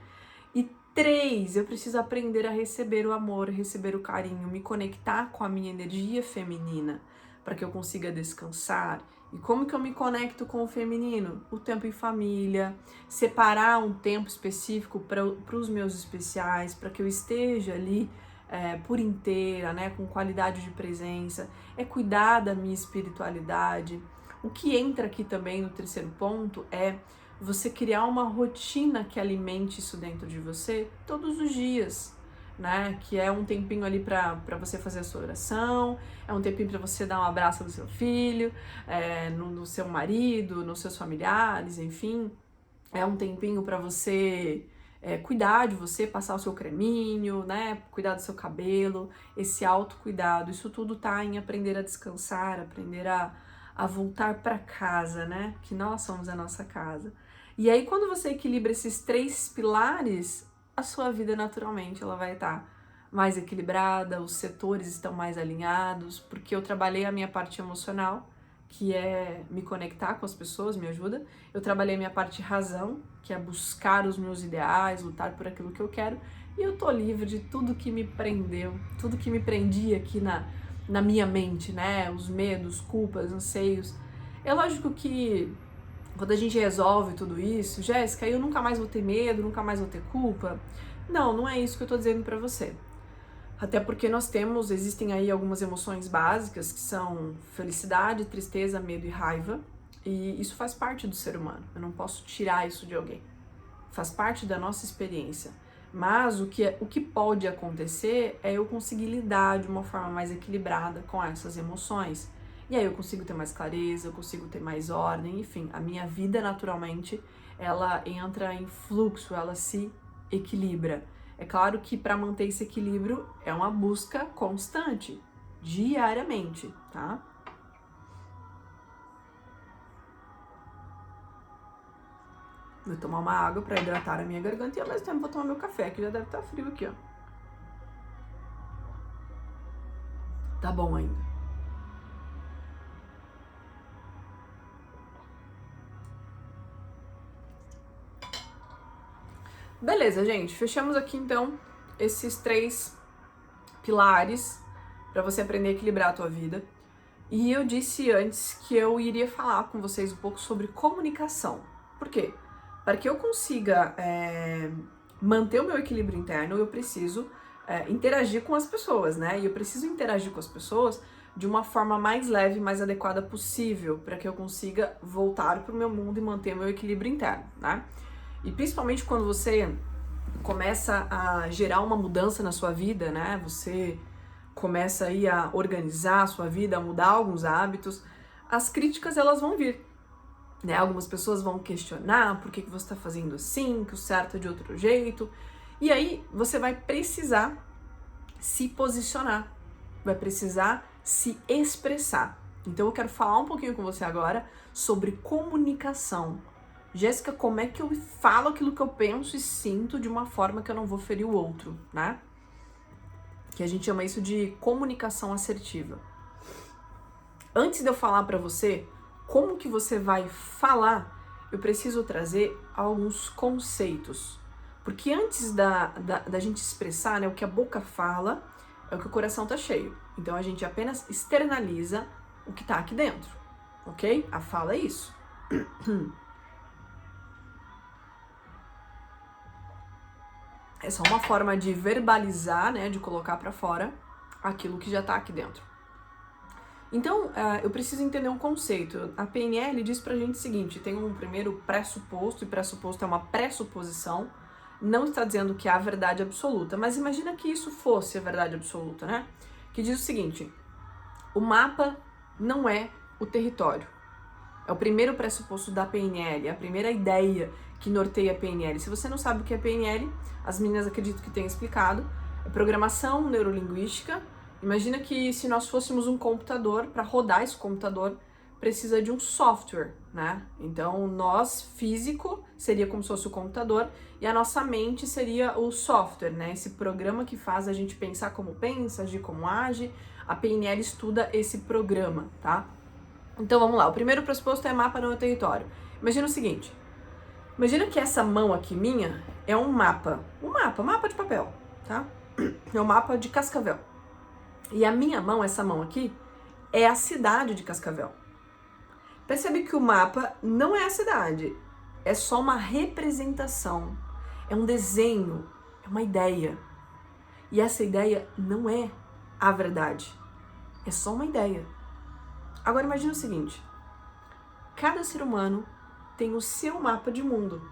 E 3, eu preciso aprender a receber o amor, receber o carinho, me conectar com a minha energia feminina, para que eu consiga descansar. E como que eu me conecto com o feminino? O tempo em família, separar um tempo específico para os meus especiais, para que eu esteja ali por inteira, né, com qualidade de presença, é cuidar da minha espiritualidade. O que entra aqui também no terceiro ponto é você criar uma rotina que alimente isso dentro de você todos os dias, né? Que é um tempinho ali para você fazer a sua oração, é um tempinho para você dar um abraço no seu filho, no seu marido, nos seus familiares, enfim. É um tempinho para você cuidar de você, passar o seu creminho, né? Cuidar do seu cabelo, esse autocuidado. Isso tudo tá em aprender a descansar, aprender a voltar para casa, né? Que nós somos a nossa casa. E aí, quando você equilibra esses 3 pilares, a sua vida naturalmente ela vai estar mais equilibrada, os setores estão mais alinhados, porque eu trabalhei a minha parte emocional, que é me conectar com as pessoas, me ajuda. Eu trabalhei a minha parte razão, que é buscar os meus ideais, lutar por aquilo que eu quero, e eu tô livre de tudo que me prendeu, tudo que me prendia aqui na minha mente, né? Os medos, culpas, anseios. É lógico que quando a gente resolve tudo isso, Jéssica, eu nunca mais vou ter medo, nunca mais vou ter culpa. Não, não é isso que eu tô dizendo pra você. Até porque existem aí algumas emoções básicas que são felicidade, tristeza, medo e raiva. E isso faz parte do ser humano. Eu não posso tirar isso de alguém. Faz parte da nossa experiência. Mas o que pode acontecer é eu conseguir lidar de uma forma mais equilibrada com essas emoções. E aí eu consigo ter mais clareza, eu consigo ter mais ordem, enfim, a minha vida naturalmente, ela entra em fluxo, ela se equilibra. É claro que para manter esse equilíbrio é uma busca constante, diariamente, tá? Vou tomar uma água para hidratar a minha garganta e ao mesmo tempo vou tomar meu café, que já deve estar frio aqui, ó. Tá bom ainda. Beleza, gente. Fechamos aqui, então, esses 3 pilares para você aprender a equilibrar a tua vida. E eu disse antes que eu iria falar com vocês um pouco sobre comunicação. Por quê? Para que eu consiga manter o meu equilíbrio interno, eu preciso interagir com as pessoas, né? E eu preciso interagir com as pessoas de uma forma mais leve, mais adequada possível, para que eu consiga voltar para o meu mundo e manter o meu equilíbrio interno, né? E principalmente quando você começa a gerar uma mudança na sua vida, né? Você começa aí a organizar a sua vida, a mudar alguns hábitos, as críticas elas vão vir, né? Algumas pessoas vão questionar por que você está fazendo assim, que o certo é de outro jeito, e aí você vai precisar se posicionar, vai precisar se expressar. Então eu quero falar um pouquinho com você agora sobre comunicação. Jéssica, como é que eu falo aquilo que eu penso e sinto de uma forma que eu não vou ferir o outro, né? Que a gente chama isso de comunicação assertiva. Antes de eu falar para você como que você vai falar, eu preciso trazer alguns conceitos. Porque antes da gente expressar, né, o que a boca fala é o que o coração tá cheio. Então a gente apenas externaliza o que tá aqui dentro, ok? A fala é isso. É só uma forma de verbalizar, né, de colocar para fora aquilo que já tá aqui dentro. Então, eu preciso entender um conceito. A PNL diz pra gente o seguinte, tem um primeiro pressuposto, e pressuposto é uma pressuposição, não está dizendo que é a verdade absoluta, mas imagina que isso fosse a verdade absoluta, né? Que diz o seguinte, o mapa não é o território. É o primeiro pressuposto da PNL, é a primeira ideia que norteia a PNL. Se você não sabe o que é PNL, as meninas acredito que tenham explicado, é programação neurolinguística. Imagina que se nós fôssemos um computador, para rodar esse computador, precisa de um software, né? Então, nós, físico, seria como se fosse o computador, e a nossa mente seria o software, né? Esse programa que faz a gente pensar como pensa, agir como age. A PNL estuda esse programa, tá? Então, vamos lá. O primeiro pressuposto é mapa não é território. Imagina o seguinte. Imagina que essa mão aqui minha é um mapa. Mapa de papel, tá? É um mapa de Cascavel. E a minha mão, essa mão aqui, é a cidade de Cascavel. Percebe que o mapa não é a cidade, é só uma representação, é um desenho, é uma ideia. E essa ideia não é a verdade, é só uma ideia. Agora imagina o seguinte, cada ser humano tem o seu mapa de mundo.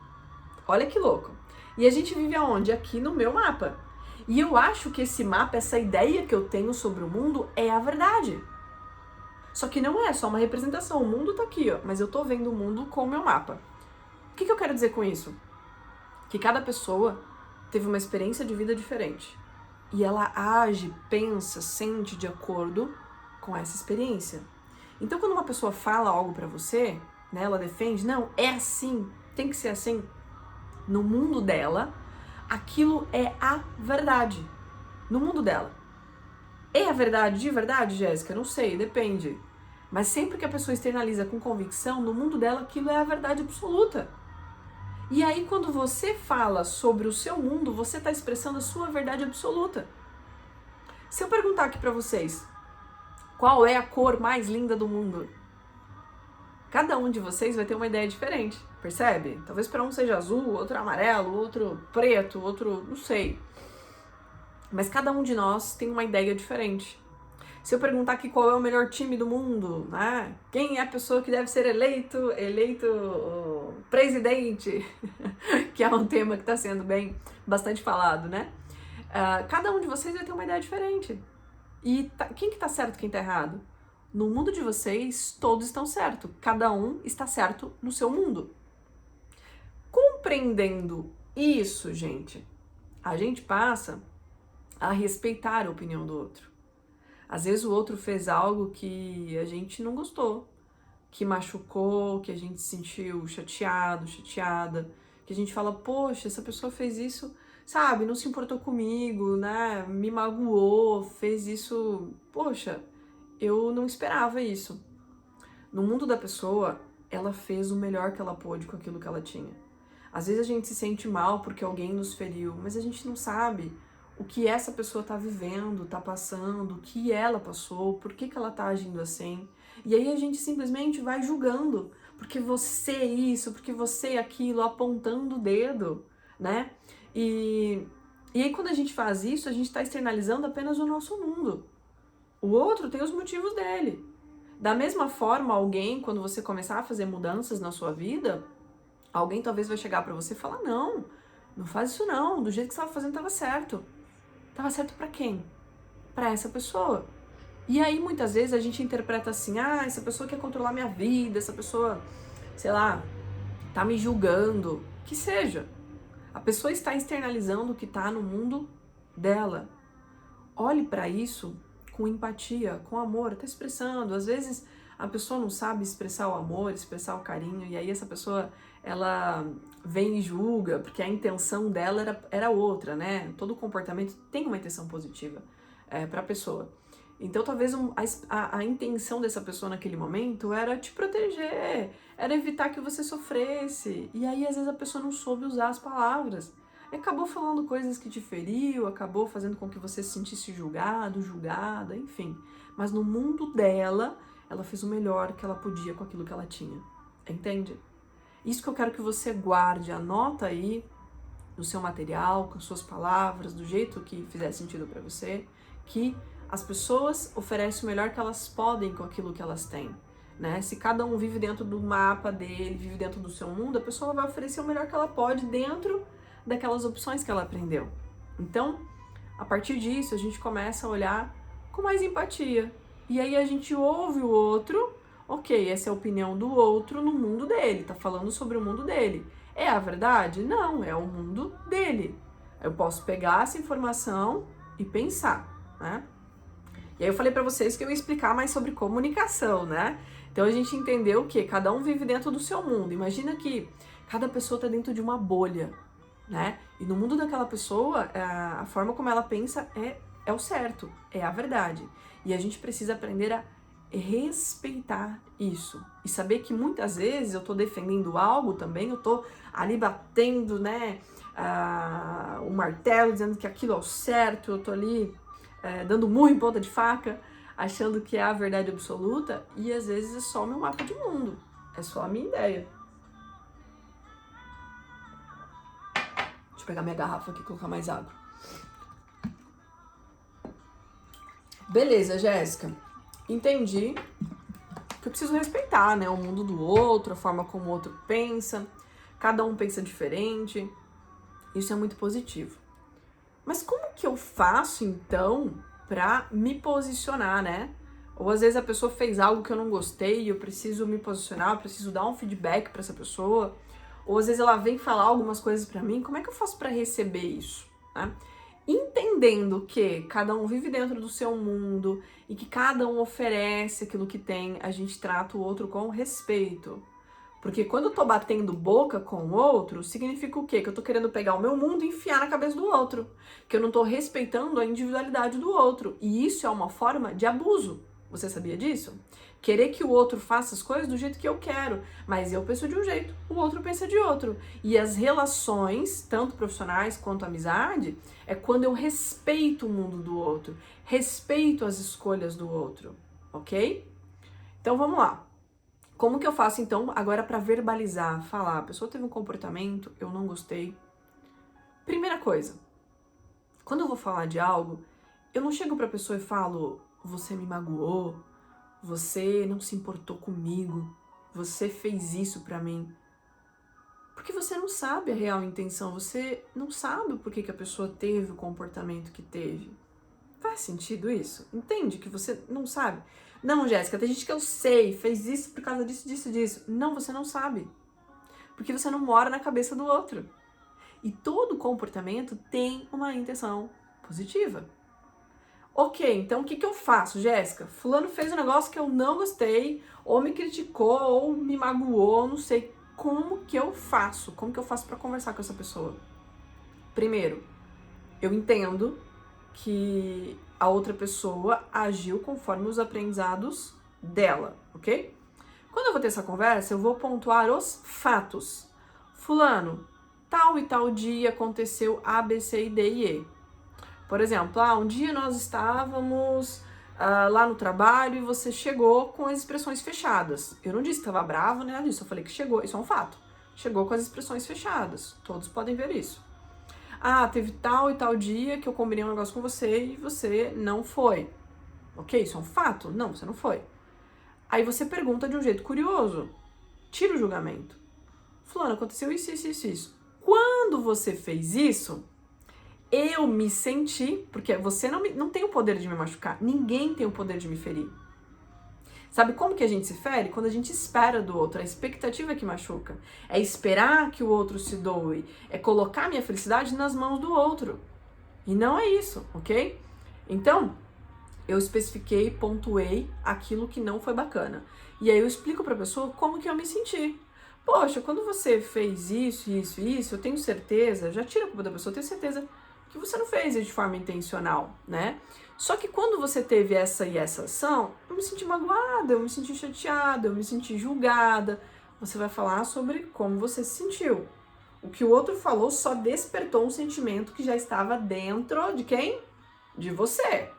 Olha que louco. E a gente vive aonde? Aqui no meu mapa. E eu acho que esse mapa, essa ideia que eu tenho sobre o mundo é a verdade. Só que não é só uma representação, o mundo tá aqui, ó, mas eu tô vendo o mundo com o meu mapa. O que eu quero dizer com isso? Que cada pessoa teve uma experiência de vida diferente. E ela age, pensa, sente de acordo com essa experiência. Então quando uma pessoa fala algo pra você, né, ela defende, não, é assim, tem que ser assim, no mundo dela, aquilo é a verdade. No mundo dela. É a verdade de verdade, Jéssica? Não sei, depende. Mas sempre que a pessoa externaliza com convicção, no mundo dela aquilo é a verdade absoluta. E aí quando você fala sobre o seu mundo, você está expressando a sua verdade absoluta. Se eu perguntar aqui pra vocês, qual é a cor mais linda do mundo? Cada um de vocês vai ter uma ideia diferente, percebe? Talvez para um seja azul, outro amarelo, outro preto, outro não sei. Mas cada um de nós tem uma ideia diferente. Se eu perguntar aqui qual é o melhor time do mundo, né? Quem é a pessoa que deve ser eleito presidente, que é um tema que está sendo bastante falado, né? Cada um de vocês vai ter uma ideia diferente. E quem que tá certo e quem tá errado? No mundo de vocês, todos estão certos. Cada um está certo no seu mundo. Compreendendo isso, gente, a gente passa a respeitar a opinião do outro. Às vezes o outro fez algo que a gente não gostou, que machucou, que a gente se sentiu chateado, chateada, que a gente fala, poxa, essa pessoa fez isso, sabe, não se importou comigo, né, me magoou, fez isso, poxa, eu não esperava isso. No mundo da pessoa, ela fez o melhor que ela pôde com aquilo que ela tinha. Às vezes a gente se sente mal porque alguém nos feriu, mas a gente não sabe o que essa pessoa tá vivendo, tá passando, o que ela passou, por que ela tá agindo assim. E aí a gente simplesmente vai julgando, porque você é isso, porque você é aquilo, apontando o dedo, né? E aí quando a gente faz isso, a gente está externalizando apenas o nosso mundo. O outro tem os motivos dele. Da mesma forma, alguém, quando você começar a fazer mudanças na sua vida, alguém talvez vai chegar pra você e falar, não faz isso não, do jeito que você estava fazendo estava certo. Tava certo pra quem? Pra essa pessoa. E aí muitas vezes a gente interpreta assim, essa pessoa quer controlar minha vida, essa pessoa, sei lá, tá me julgando. Que seja. A pessoa está externalizando o que tá no mundo dela. Olhe pra isso com empatia, com amor, tá expressando. Às vezes a pessoa não sabe expressar o amor, expressar o carinho, e aí essa pessoa, ela vem e julga, porque a intenção dela era outra, né? Todo comportamento tem uma intenção positiva pra pessoa. Então talvez a intenção dessa pessoa naquele momento era te proteger, era evitar que você sofresse. E aí às vezes a pessoa não soube usar as palavras. E acabou falando coisas que te feriu, acabou fazendo com que você se sentisse julgado, julgada, enfim. Mas no mundo dela, ela fez o melhor que ela podia com aquilo que ela tinha. Entende? Isso que eu quero que você guarde, anota aí no seu material, com suas palavras, do jeito que fizer sentido pra você, que as pessoas oferecem o melhor que elas podem com aquilo que elas têm. Né? Se cada um vive dentro do mapa dele, vive dentro do seu mundo, a pessoa vai oferecer o melhor que ela pode dentro daquelas opções que ela aprendeu. Então, a partir disso, a gente começa a olhar com mais empatia. E aí a gente ouve o outro, ok, essa é a opinião do outro no mundo dele, tá falando sobre o mundo dele. É a verdade? Não, é o mundo dele. Eu posso pegar essa informação e pensar, né? E aí eu falei pra vocês que eu ia explicar mais sobre comunicação, né? Então a gente entendeu que cada um vive dentro do seu mundo. Imagina que cada pessoa tá dentro de uma bolha, né? E no mundo daquela pessoa, a forma como ela pensa é o certo, é a verdade. E a gente precisa aprender a respeitar isso. E saber que muitas vezes eu tô defendendo algo também, eu tô ali batendo, né, o martelo, dizendo que aquilo é o certo, eu tô ali dando murro em ponta de faca, achando que é a verdade absoluta, e às vezes é só o meu mapa de mundo, é só a minha ideia. Deixa eu pegar minha garrafa aqui e colocar mais água. Beleza, Jéssica. Entendi que eu preciso respeitar, né, o mundo do outro, a forma como o outro pensa. Cada um pensa diferente. Isso é muito positivo. Mas como que eu faço, então, pra me posicionar, né? Ou às vezes a pessoa fez algo que eu não gostei e eu preciso me posicionar, eu preciso dar um feedback pra essa pessoa. Ou às vezes ela vem falar algumas coisas pra mim, como é que eu faço pra receber isso, né? Entendendo que cada um vive dentro do seu mundo e que cada um oferece aquilo que tem, a gente trata o outro com respeito. Porque quando eu tô batendo boca com o outro, significa o quê? Que eu tô querendo pegar o meu mundo e enfiar na cabeça do outro. Que eu não tô respeitando a individualidade do outro. E isso é uma forma de abuso. Você sabia disso? Querer que o outro faça as coisas do jeito que eu quero, mas eu penso de um jeito, o outro pensa de outro. E as relações, tanto profissionais quanto amizade, é quando eu respeito o mundo do outro, respeito as escolhas do outro, ok? Então vamos lá. Como que eu faço então agora para verbalizar, falar, a pessoa teve um comportamento, eu não gostei. Primeira coisa, quando eu vou falar de algo, eu não chego pra pessoa e falo, você me magoou, você não se importou comigo, você fez isso pra mim. Porque você não sabe a real intenção, você não sabe por que a pessoa teve o comportamento que teve. Faz sentido isso? Entende que você não sabe? Não, Jéssica, tem gente que eu sei, fez isso por causa disso, disso, disso. Não, você não sabe. Porque você não mora na cabeça do outro. E todo comportamento tem uma intenção positiva. Ok, então o que eu faço, Jéssica? Fulano fez um negócio que eu não gostei, ou me criticou, ou me magoou, não sei. Como que eu faço? Como que eu faço pra conversar com essa pessoa? Primeiro, eu entendo que a outra pessoa agiu conforme os aprendizados dela, ok? Quando eu vou ter essa conversa, eu vou pontuar os fatos. Fulano, tal e tal dia aconteceu A, B, C, D e E. Por exemplo, um dia nós estávamos lá no trabalho e você chegou com as expressões fechadas. Eu não disse que estava bravo, nem nada disso, eu falei que chegou, isso é um fato. Chegou com as expressões fechadas, todos podem ver isso. Teve tal e tal dia que eu combinei um negócio com você e você não foi. Ok, isso é um fato? Não, você não foi. Aí você pergunta de um jeito curioso, tira o julgamento. Fulano, aconteceu isso, isso, isso, isso. Quando você fez isso, eu me senti, porque você não tem o poder de me machucar, ninguém tem o poder de me ferir. Sabe como que a gente se fere? Quando a gente espera do outro, a expectativa é que machuca. É esperar que o outro se doe, é colocar minha felicidade nas mãos do outro. E não é isso, ok? Então, eu especifiquei, pontuei aquilo que não foi bacana. E aí eu explico pra pessoa como que eu me senti. Poxa, quando você fez isso, isso, isso, eu tenho certeza, já tira a culpa da pessoa, eu tenho certeza que você não fez isso de forma intencional, né? Só que quando você teve essa e essa ação, eu me senti magoada, eu me senti chateada, eu me senti julgada. Você vai falar sobre como você se sentiu. O que o outro falou só despertou um sentimento que já estava dentro de quem? De você,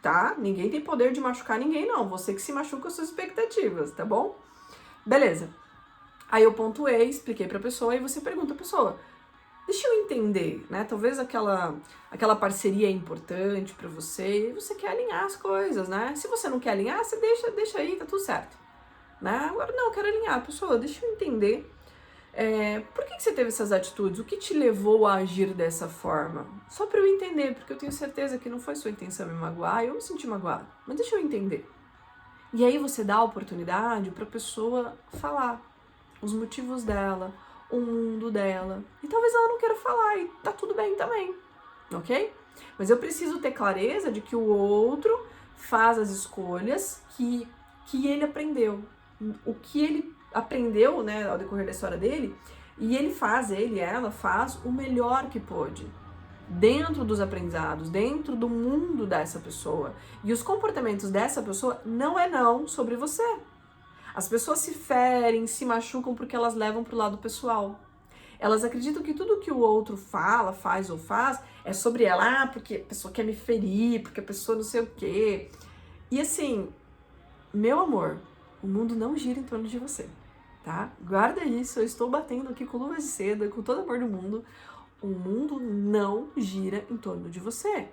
tá? Ninguém tem poder de machucar ninguém, não. Você que se machuca as suas expectativas, tá bom? Beleza. Aí eu pontuei, expliquei pra pessoa e você pergunta a pessoa, deixa eu entender, né? Talvez aquela parceria é importante pra você e você quer alinhar as coisas, né? Se você não quer alinhar, você deixa aí, tá tudo certo, né? Agora, não, eu quero alinhar. Pessoa, deixa eu entender por que você teve essas atitudes? O que te levou a agir dessa forma? Só pra eu entender, porque eu tenho certeza que não foi sua intenção me magoar e eu me senti magoada. Mas deixa eu entender. E aí você dá a oportunidade pra pessoa falar os motivos dela, o mundo dela. E talvez ela não queira falar e tá tudo bem também, ok? Mas eu preciso ter clareza de que o outro faz as escolhas que ele aprendeu. O que ele aprendeu, né, ao decorrer da história dele, e ela faz o melhor que pôde. Dentro dos aprendizados, dentro do mundo dessa pessoa. E os comportamentos dessa pessoa não é não sobre você. As pessoas se ferem, se machucam porque elas levam pro lado pessoal. Elas acreditam que tudo que o outro fala, faz ou faz é sobre ela, porque a pessoa quer me ferir, porque a pessoa não sei o quê. E assim, meu amor, o mundo não gira em torno de você, tá? Guarda isso, eu estou batendo aqui com luvas de seda, com todo o amor do mundo. O mundo não gira em torno de você.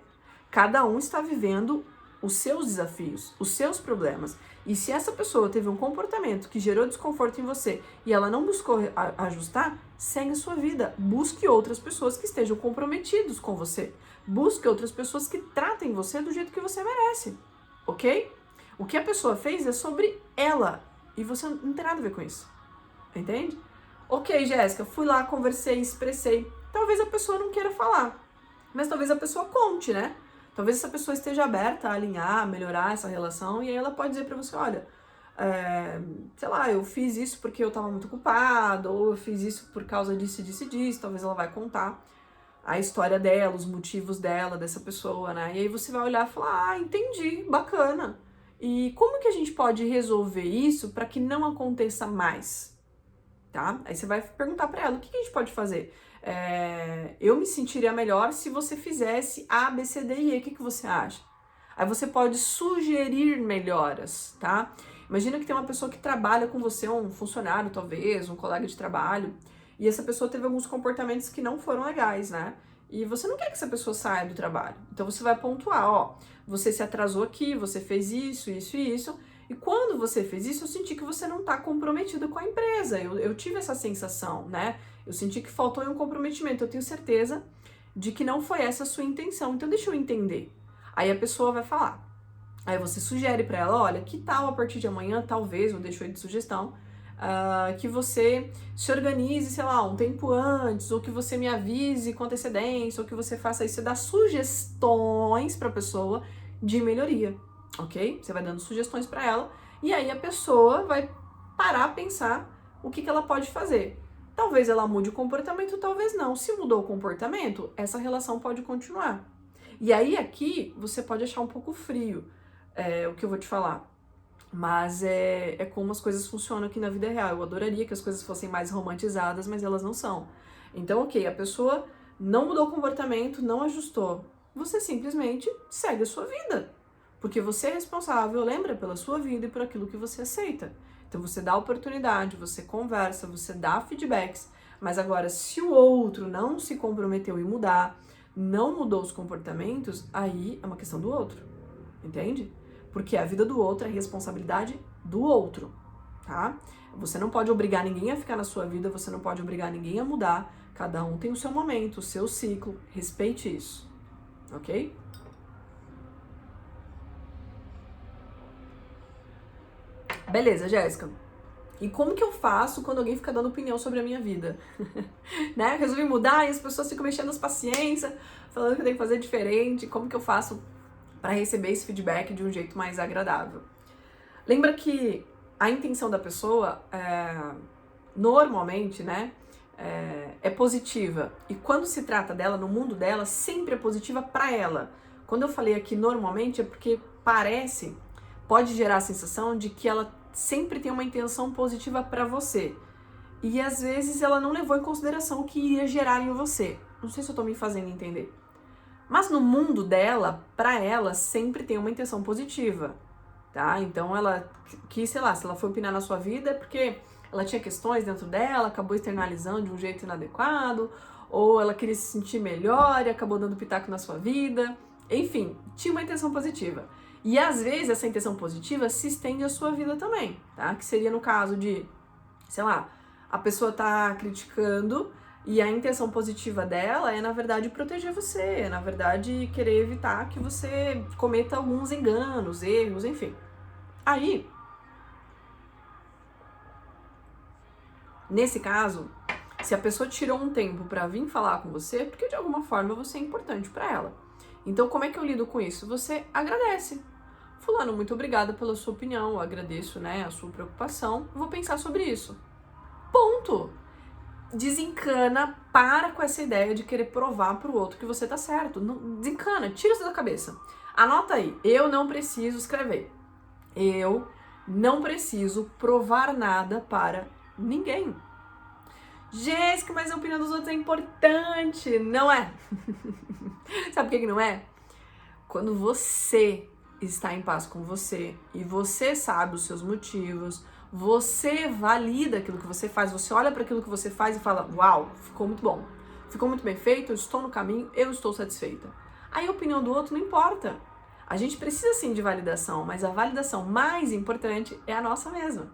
Cada um está vivendo os seus desafios, os seus problemas. E se essa pessoa teve um comportamento que gerou desconforto em você e ela não buscou ajustar, segue a sua vida. Busque outras pessoas que estejam comprometidos com você. Busque outras pessoas que tratem você do jeito que você merece, ok? O que a pessoa fez é sobre ela e você não tem nada a ver com isso, entende? Ok, Jéssica, fui lá, conversei, expressei. Talvez a pessoa não queira falar, mas talvez a pessoa conte, né? Talvez essa pessoa esteja aberta a alinhar, a melhorar essa relação, e aí ela pode dizer pra você, olha, sei lá, eu fiz isso porque eu tava muito ocupada, ou eu fiz isso por causa disso, disso e disso. Talvez ela vai contar a história dela, os motivos dela, dessa pessoa, né? E aí você vai olhar e falar, entendi, bacana. E como que a gente pode resolver isso para que não aconteça mais? Tá? Aí você vai perguntar para ela, o que a gente pode fazer? Eu me sentiria melhor se você fizesse A, B, C, D e E, o que você acha? Aí você pode sugerir melhoras, tá? Imagina que tem uma pessoa que trabalha com você, um funcionário talvez, um colega de trabalho, e essa pessoa teve alguns comportamentos que não foram legais, né? E você não quer que essa pessoa saia do trabalho. Então você vai pontuar, ó, você se atrasou aqui, você fez isso, isso e isso, e quando você fez isso, eu senti que você não está comprometido com a empresa. Eu tive essa sensação, né? Eu senti que faltou um comprometimento. Eu tenho certeza de que não foi essa a sua intenção. Então, deixa eu entender. Aí a pessoa vai falar. Aí você sugere para ela, olha, que tal a partir de amanhã, talvez, eu deixo aí de sugestão, que você se organize, sei lá, um tempo antes, ou que você me avise com antecedência, ou que você faça isso. Você dá sugestões para a pessoa de melhoria. Ok? Você vai dando sugestões para ela e aí a pessoa vai parar a pensar o que ela pode fazer. Talvez ela mude o comportamento, talvez não. Se mudou o comportamento, essa relação pode continuar. E aí aqui você pode achar um pouco frio o que eu vou te falar. Mas é como as coisas funcionam aqui na vida real. Eu adoraria que as coisas fossem mais romantizadas, mas elas não são. Então, ok, a pessoa não mudou o comportamento, não ajustou. você simplesmente segue a sua vida. Porque você é responsável, lembra, pela sua vida e por aquilo que você aceita. Então você dá oportunidade, você conversa, você dá feedbacks, mas agora se o outro não se comprometeu em mudar, não mudou os comportamentos, aí é uma questão do outro, entende? Porque a vida do outro é responsabilidade do outro, tá? Você não pode obrigar ninguém a ficar na sua vida, você não pode obrigar ninguém a mudar, cada um tem o seu momento, o seu ciclo, respeite isso, ok? Beleza, Jéssica. E como que eu faço quando alguém fica dando opinião sobre a minha vida? Né? Resolvi mudar e as pessoas ficam mexendo as paciências, falando que eu tenho que fazer diferente. Como que eu faço para receber esse feedback de um jeito mais agradável? Lembra que a intenção da pessoa, normalmente, né, é positiva. E quando se trata dela, no mundo dela, sempre é positiva para ela. Quando eu falei aqui normalmente, é porque pode gerar a sensação de que ela sempre tem uma intenção positiva para você. E às vezes ela não levou em consideração o que iria gerar em você. Não sei se eu tô me fazendo entender. Mas no mundo dela, para ela, sempre tem uma intenção positiva, tá? Então ela, sei lá, se ela foi opinar na sua vida é porque ela tinha questões dentro dela, acabou externalizando de um jeito inadequado, ou ela queria se sentir melhor e acabou dando pitaco na sua vida. Enfim, tinha uma intenção positiva. E às vezes essa intenção positiva se estende à sua vida também, tá? Que seria no caso de, sei lá, a pessoa tá criticando e a intenção positiva dela é, na verdade, proteger você, é, na verdade, querer evitar que você cometa alguns enganos, erros, enfim. Aí, nesse caso, se a pessoa tirou um tempo pra vir falar com você, é porque de alguma forma você é importante pra ela. Então, como é que eu lido com isso? Você agradece. Fulano, muito obrigada pela sua opinião, eu agradeço, né, a sua preocupação, vou pensar sobre isso. Ponto! Desencana, para com essa ideia de querer provar pro outro que você tá certo. Não, desencana, tira isso da cabeça. Anota aí, eu não preciso escrever. Eu não preciso provar nada para ninguém. Jéssica, mas a opinião dos outros é importante. Não é. Sabe por que não é? Quando você está em paz com você e você sabe os seus motivos, você valida aquilo que você faz, você olha para aquilo que você faz e fala, uau, ficou muito bom, ficou muito bem feito, eu estou no caminho, eu estou satisfeita. Aí a opinião do outro não importa. A gente precisa sim de validação, mas a validação mais importante é a nossa mesma.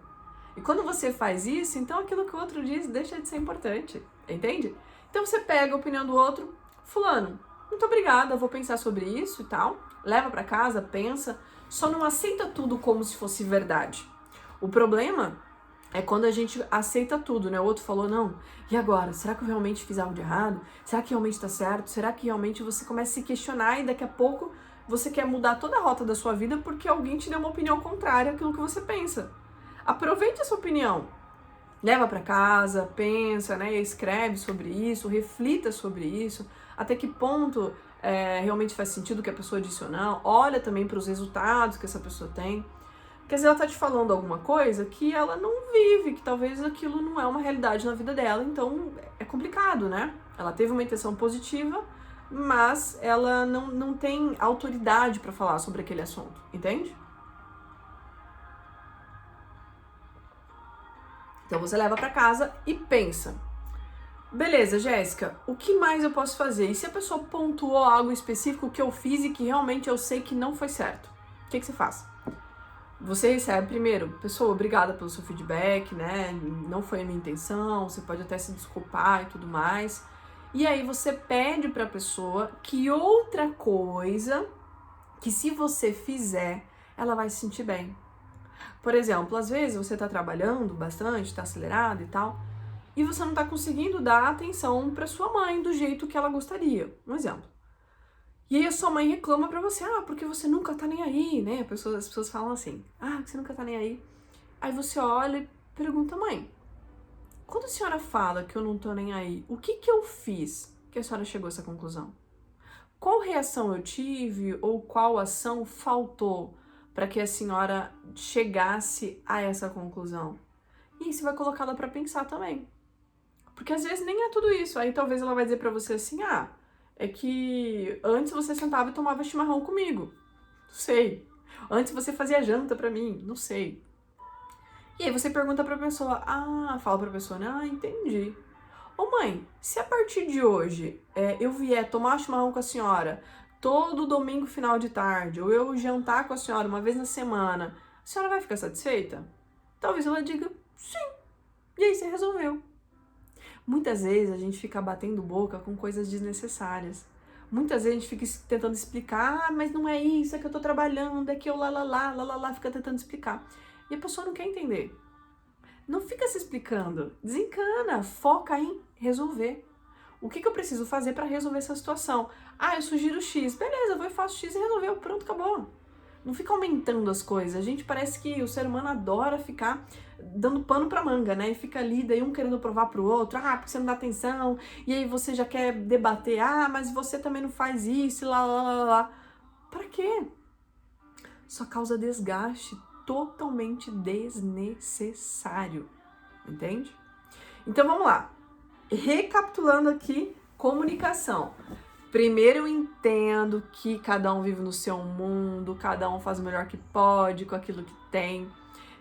E quando você faz isso, então aquilo que o outro diz deixa de ser importante, entende? Então você pega a opinião do outro, fulano, muito obrigada, vou pensar sobre isso e tal, leva pra casa, pensa, só não aceita tudo como se fosse verdade. O problema é quando a gente aceita tudo, né? O outro falou, não, e agora? Será que eu realmente fiz algo de errado? Será que realmente tá certo? Será que realmente você começa a se questionar e daqui a pouco você quer mudar toda a rota da sua vida porque alguém te deu uma opinião contrária àquilo que você pensa? Aproveite essa opinião. Leva para casa, pensa, né, escreve sobre isso, reflita sobre isso, até que ponto realmente faz sentido o que a pessoa disse ou não. Olha também para os resultados que essa pessoa tem. Quer dizer, ela tá te falando alguma coisa que ela não vive, que talvez aquilo não é uma realidade na vida dela, então é complicado, né? Ela teve uma intenção positiva, mas ela não tem autoridade para falar sobre aquele assunto, entende? Então você leva para casa e pensa. Beleza, Jéssica, o que mais eu posso fazer? E se a pessoa pontuou algo específico que eu fiz e que realmente eu sei que não foi certo? O que você faz? Você recebe primeiro, pessoa, obrigada pelo seu feedback, né? Não foi a minha intenção, você pode até se desculpar e tudo mais. E aí você pede pra pessoa que outra coisa, que se você fizer, ela vai se sentir bem. Por exemplo, às vezes você tá trabalhando bastante, tá acelerado e tal, e você não tá conseguindo dar atenção pra sua mãe do jeito que ela gostaria. Um exemplo. E aí a sua mãe reclama pra você, porque você nunca tá nem aí, né? As pessoas falam assim, você nunca tá nem aí. Aí você olha e pergunta, mãe, quando a senhora fala que eu não tô nem aí, o que eu fiz que a senhora chegou a essa conclusão? Qual reação eu tive ou qual ação faltou para que a senhora chegasse a essa conclusão? E aí você vai colocá-la para pensar também. Porque às vezes nem é tudo isso. Aí talvez ela vai dizer para você assim, é que antes você sentava e tomava chimarrão comigo. Não sei. Antes você fazia janta pra mim. Não sei. E aí você pergunta pra pessoa, fala pra pessoa, entendi. Ô mãe, se a partir de hoje eu vier tomar chimarrão com a senhora todo domingo final de tarde, ou eu jantar com a senhora uma vez na semana, a senhora vai ficar satisfeita? Talvez ela diga sim. E aí você resolveu. Muitas vezes a gente fica batendo boca com coisas desnecessárias. Muitas vezes a gente fica tentando explicar, mas não é isso, é que eu tô trabalhando, é que eu lá, fica tentando explicar. E a pessoa não quer entender. Não fica se explicando, desencana, foca em resolver. O que eu preciso fazer para resolver essa situação? Eu sugiro X, beleza, eu vou e faço X e resolveu, pronto, acabou. Não fica aumentando as coisas. A gente parece que o ser humano adora ficar dando pano pra manga, né? E fica ali, daí um querendo provar pro outro, porque você não dá atenção, e aí você já quer debater, mas você também não faz isso, lá. Pra quê? Só causa desgaste totalmente desnecessário, entende? Então vamos lá. Recapitulando aqui, comunicação. Primeiro, eu entendo que cada um vive no seu mundo, cada um faz o melhor que pode com aquilo que tem.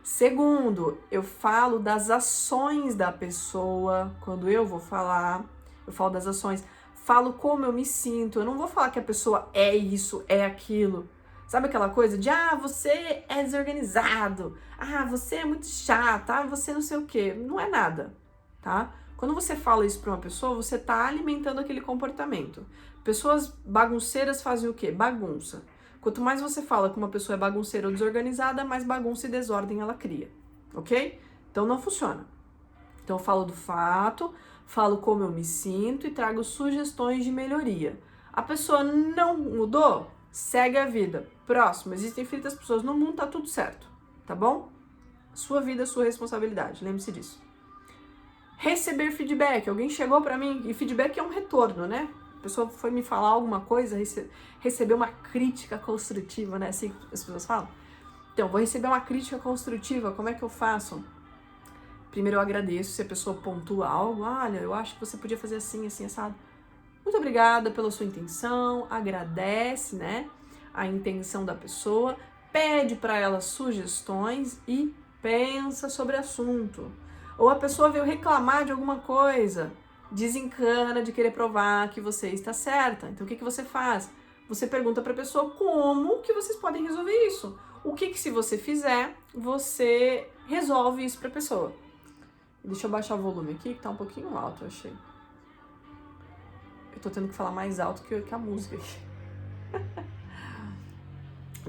Segundo, eu falo das ações da pessoa. Quando eu vou falar, eu falo das ações. Falo como eu me sinto. Eu não vou falar que a pessoa é isso, é aquilo. Sabe aquela coisa de, você é desorganizado, você é muito chata, você não sei o quê. Não é nada, tá? Quando você fala isso para uma pessoa, você está alimentando aquele comportamento. Pessoas bagunceiras fazem o quê? Bagunça. Quanto mais você fala que uma pessoa é bagunceira ou desorganizada, mais bagunça e desordem ela cria, ok? Então não funciona. Então eu falo do fato, falo como eu me sinto e trago sugestões de melhoria. A pessoa não mudou? Segue a vida. Próximo, existem infinitas pessoas no mundo, tá tudo certo, tá bom? Sua vida, sua responsabilidade, lembre-se disso. Receber feedback, alguém chegou pra mim, e feedback é um retorno, né? A pessoa foi me falar alguma coisa, receber uma crítica construtiva, né? Assim as pessoas falam. Então, vou receber uma crítica construtiva, como é que eu faço? Primeiro eu agradeço se a pessoa pontua algo, olha, eu acho que você podia fazer assim, assim, assado. Muito obrigada pela sua intenção, agradece, né, a intenção da pessoa, pede para ela sugestões e pensa sobre o assunto. Ou a pessoa veio reclamar de alguma coisa, desencana de querer provar que você está certa. Então o que você faz? Você pergunta para a pessoa como que vocês podem resolver isso. O que se você fizer, você resolve isso para a pessoa. Deixa eu baixar o volume aqui, que tá um pouquinho alto, eu achei. Eu tô tendo que falar mais alto que a música aqui.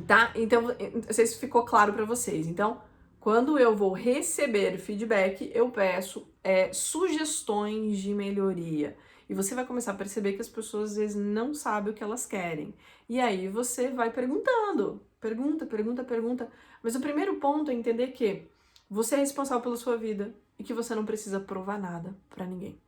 Tá? Então, não sei se ficou claro para vocês. Então, quando eu vou receber feedback, eu peço sugestões de melhoria. E você vai começar a perceber que as pessoas às vezes não sabem o que elas querem. E aí você vai perguntando. Pergunta. Mas o primeiro ponto é entender que você é responsável pela sua vida e que você não precisa provar nada para ninguém,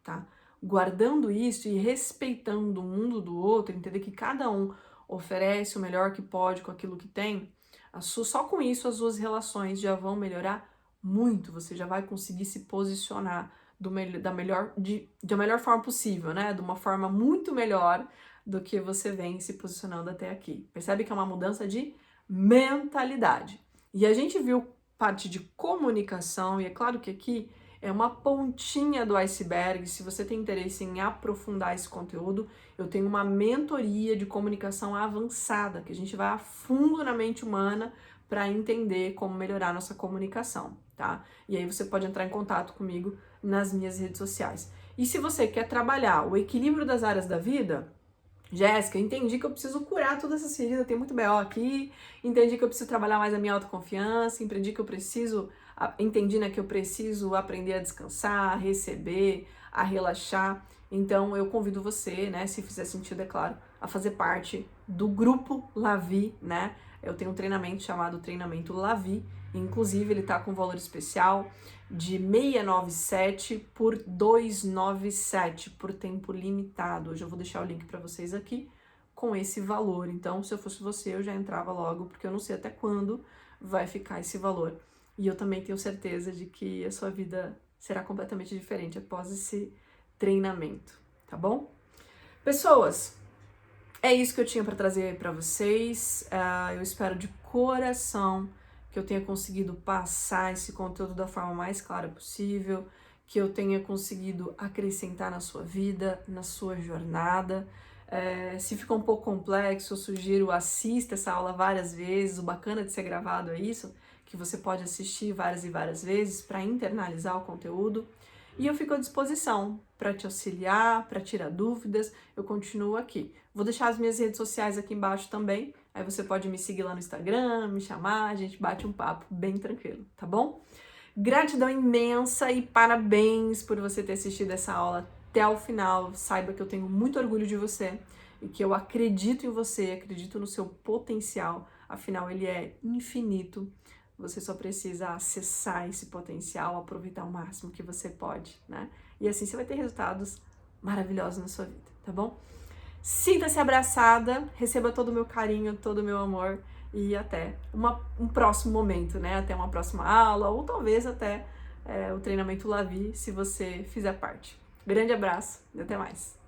tá? Guardando isso e respeitando o mundo do outro, entender que cada um oferece o melhor que pode com aquilo que tem, só com isso as suas relações já vão melhorar muito. Você já vai conseguir se posicionar da melhor forma possível, né? De uma forma muito melhor do que você vem se posicionando até aqui. Percebe que é uma mudança de mentalidade. E a gente viu parte de comunicação, e é claro que aqui é uma pontinha do iceberg. Se você tem interesse em aprofundar esse conteúdo, eu tenho uma mentoria de comunicação avançada, que a gente vai a fundo na mente humana para entender como melhorar nossa comunicação, tá? E aí você pode entrar em contato comigo nas minhas redes sociais. E se você quer trabalhar o equilíbrio das áreas da vida, Jéssica, entendi que eu preciso curar toda essa ferida, tem muito BO aqui, entendi que eu preciso trabalhar mais a minha autoconfiança, entendi que eu preciso aprender a descansar, a receber, a relaxar. Então eu convido você, né, se fizer sentido, é claro, a fazer parte do grupo Lavi, né? Eu tenho um treinamento chamado Treinamento Lavi, inclusive ele tá com valor especial de 697 por 297 por tempo limitado. Hoje eu vou deixar o link para vocês aqui com esse valor. Então, se eu fosse você, eu já entrava logo, porque eu não sei até quando vai ficar esse valor. E eu também tenho certeza de que a sua vida será completamente diferente após esse treinamento, tá bom? Pessoas, é isso que eu tinha para trazer para vocês. Eu espero de coração que eu tenha conseguido passar esse conteúdo da forma mais clara possível, que eu tenha conseguido acrescentar na sua vida, na sua jornada. Se ficou um pouco complexo, eu sugiro assista essa aula várias vezes. O bacana de ser gravado é isso, que você pode assistir várias e várias vezes para internalizar o conteúdo. E eu fico à disposição para te auxiliar, para tirar dúvidas. Eu continuo aqui. Vou deixar as minhas redes sociais aqui embaixo também. Aí você pode me seguir lá no Instagram, me chamar, a gente bate um papo bem tranquilo, tá bom? Gratidão imensa e parabéns por você ter assistido essa aula até o final. Saiba que eu tenho muito orgulho de você e que eu acredito em você, acredito no seu potencial. Afinal, ele é infinito. Você só precisa acessar esse potencial, aproveitar o máximo que você pode, né? E assim você vai ter resultados maravilhosos na sua vida, tá bom? Sinta-se abraçada, receba todo o meu carinho, todo o meu amor e até um próximo momento, né? Até uma próxima aula ou talvez até o treinamento Lavi, se você fizer parte. Grande abraço e até mais!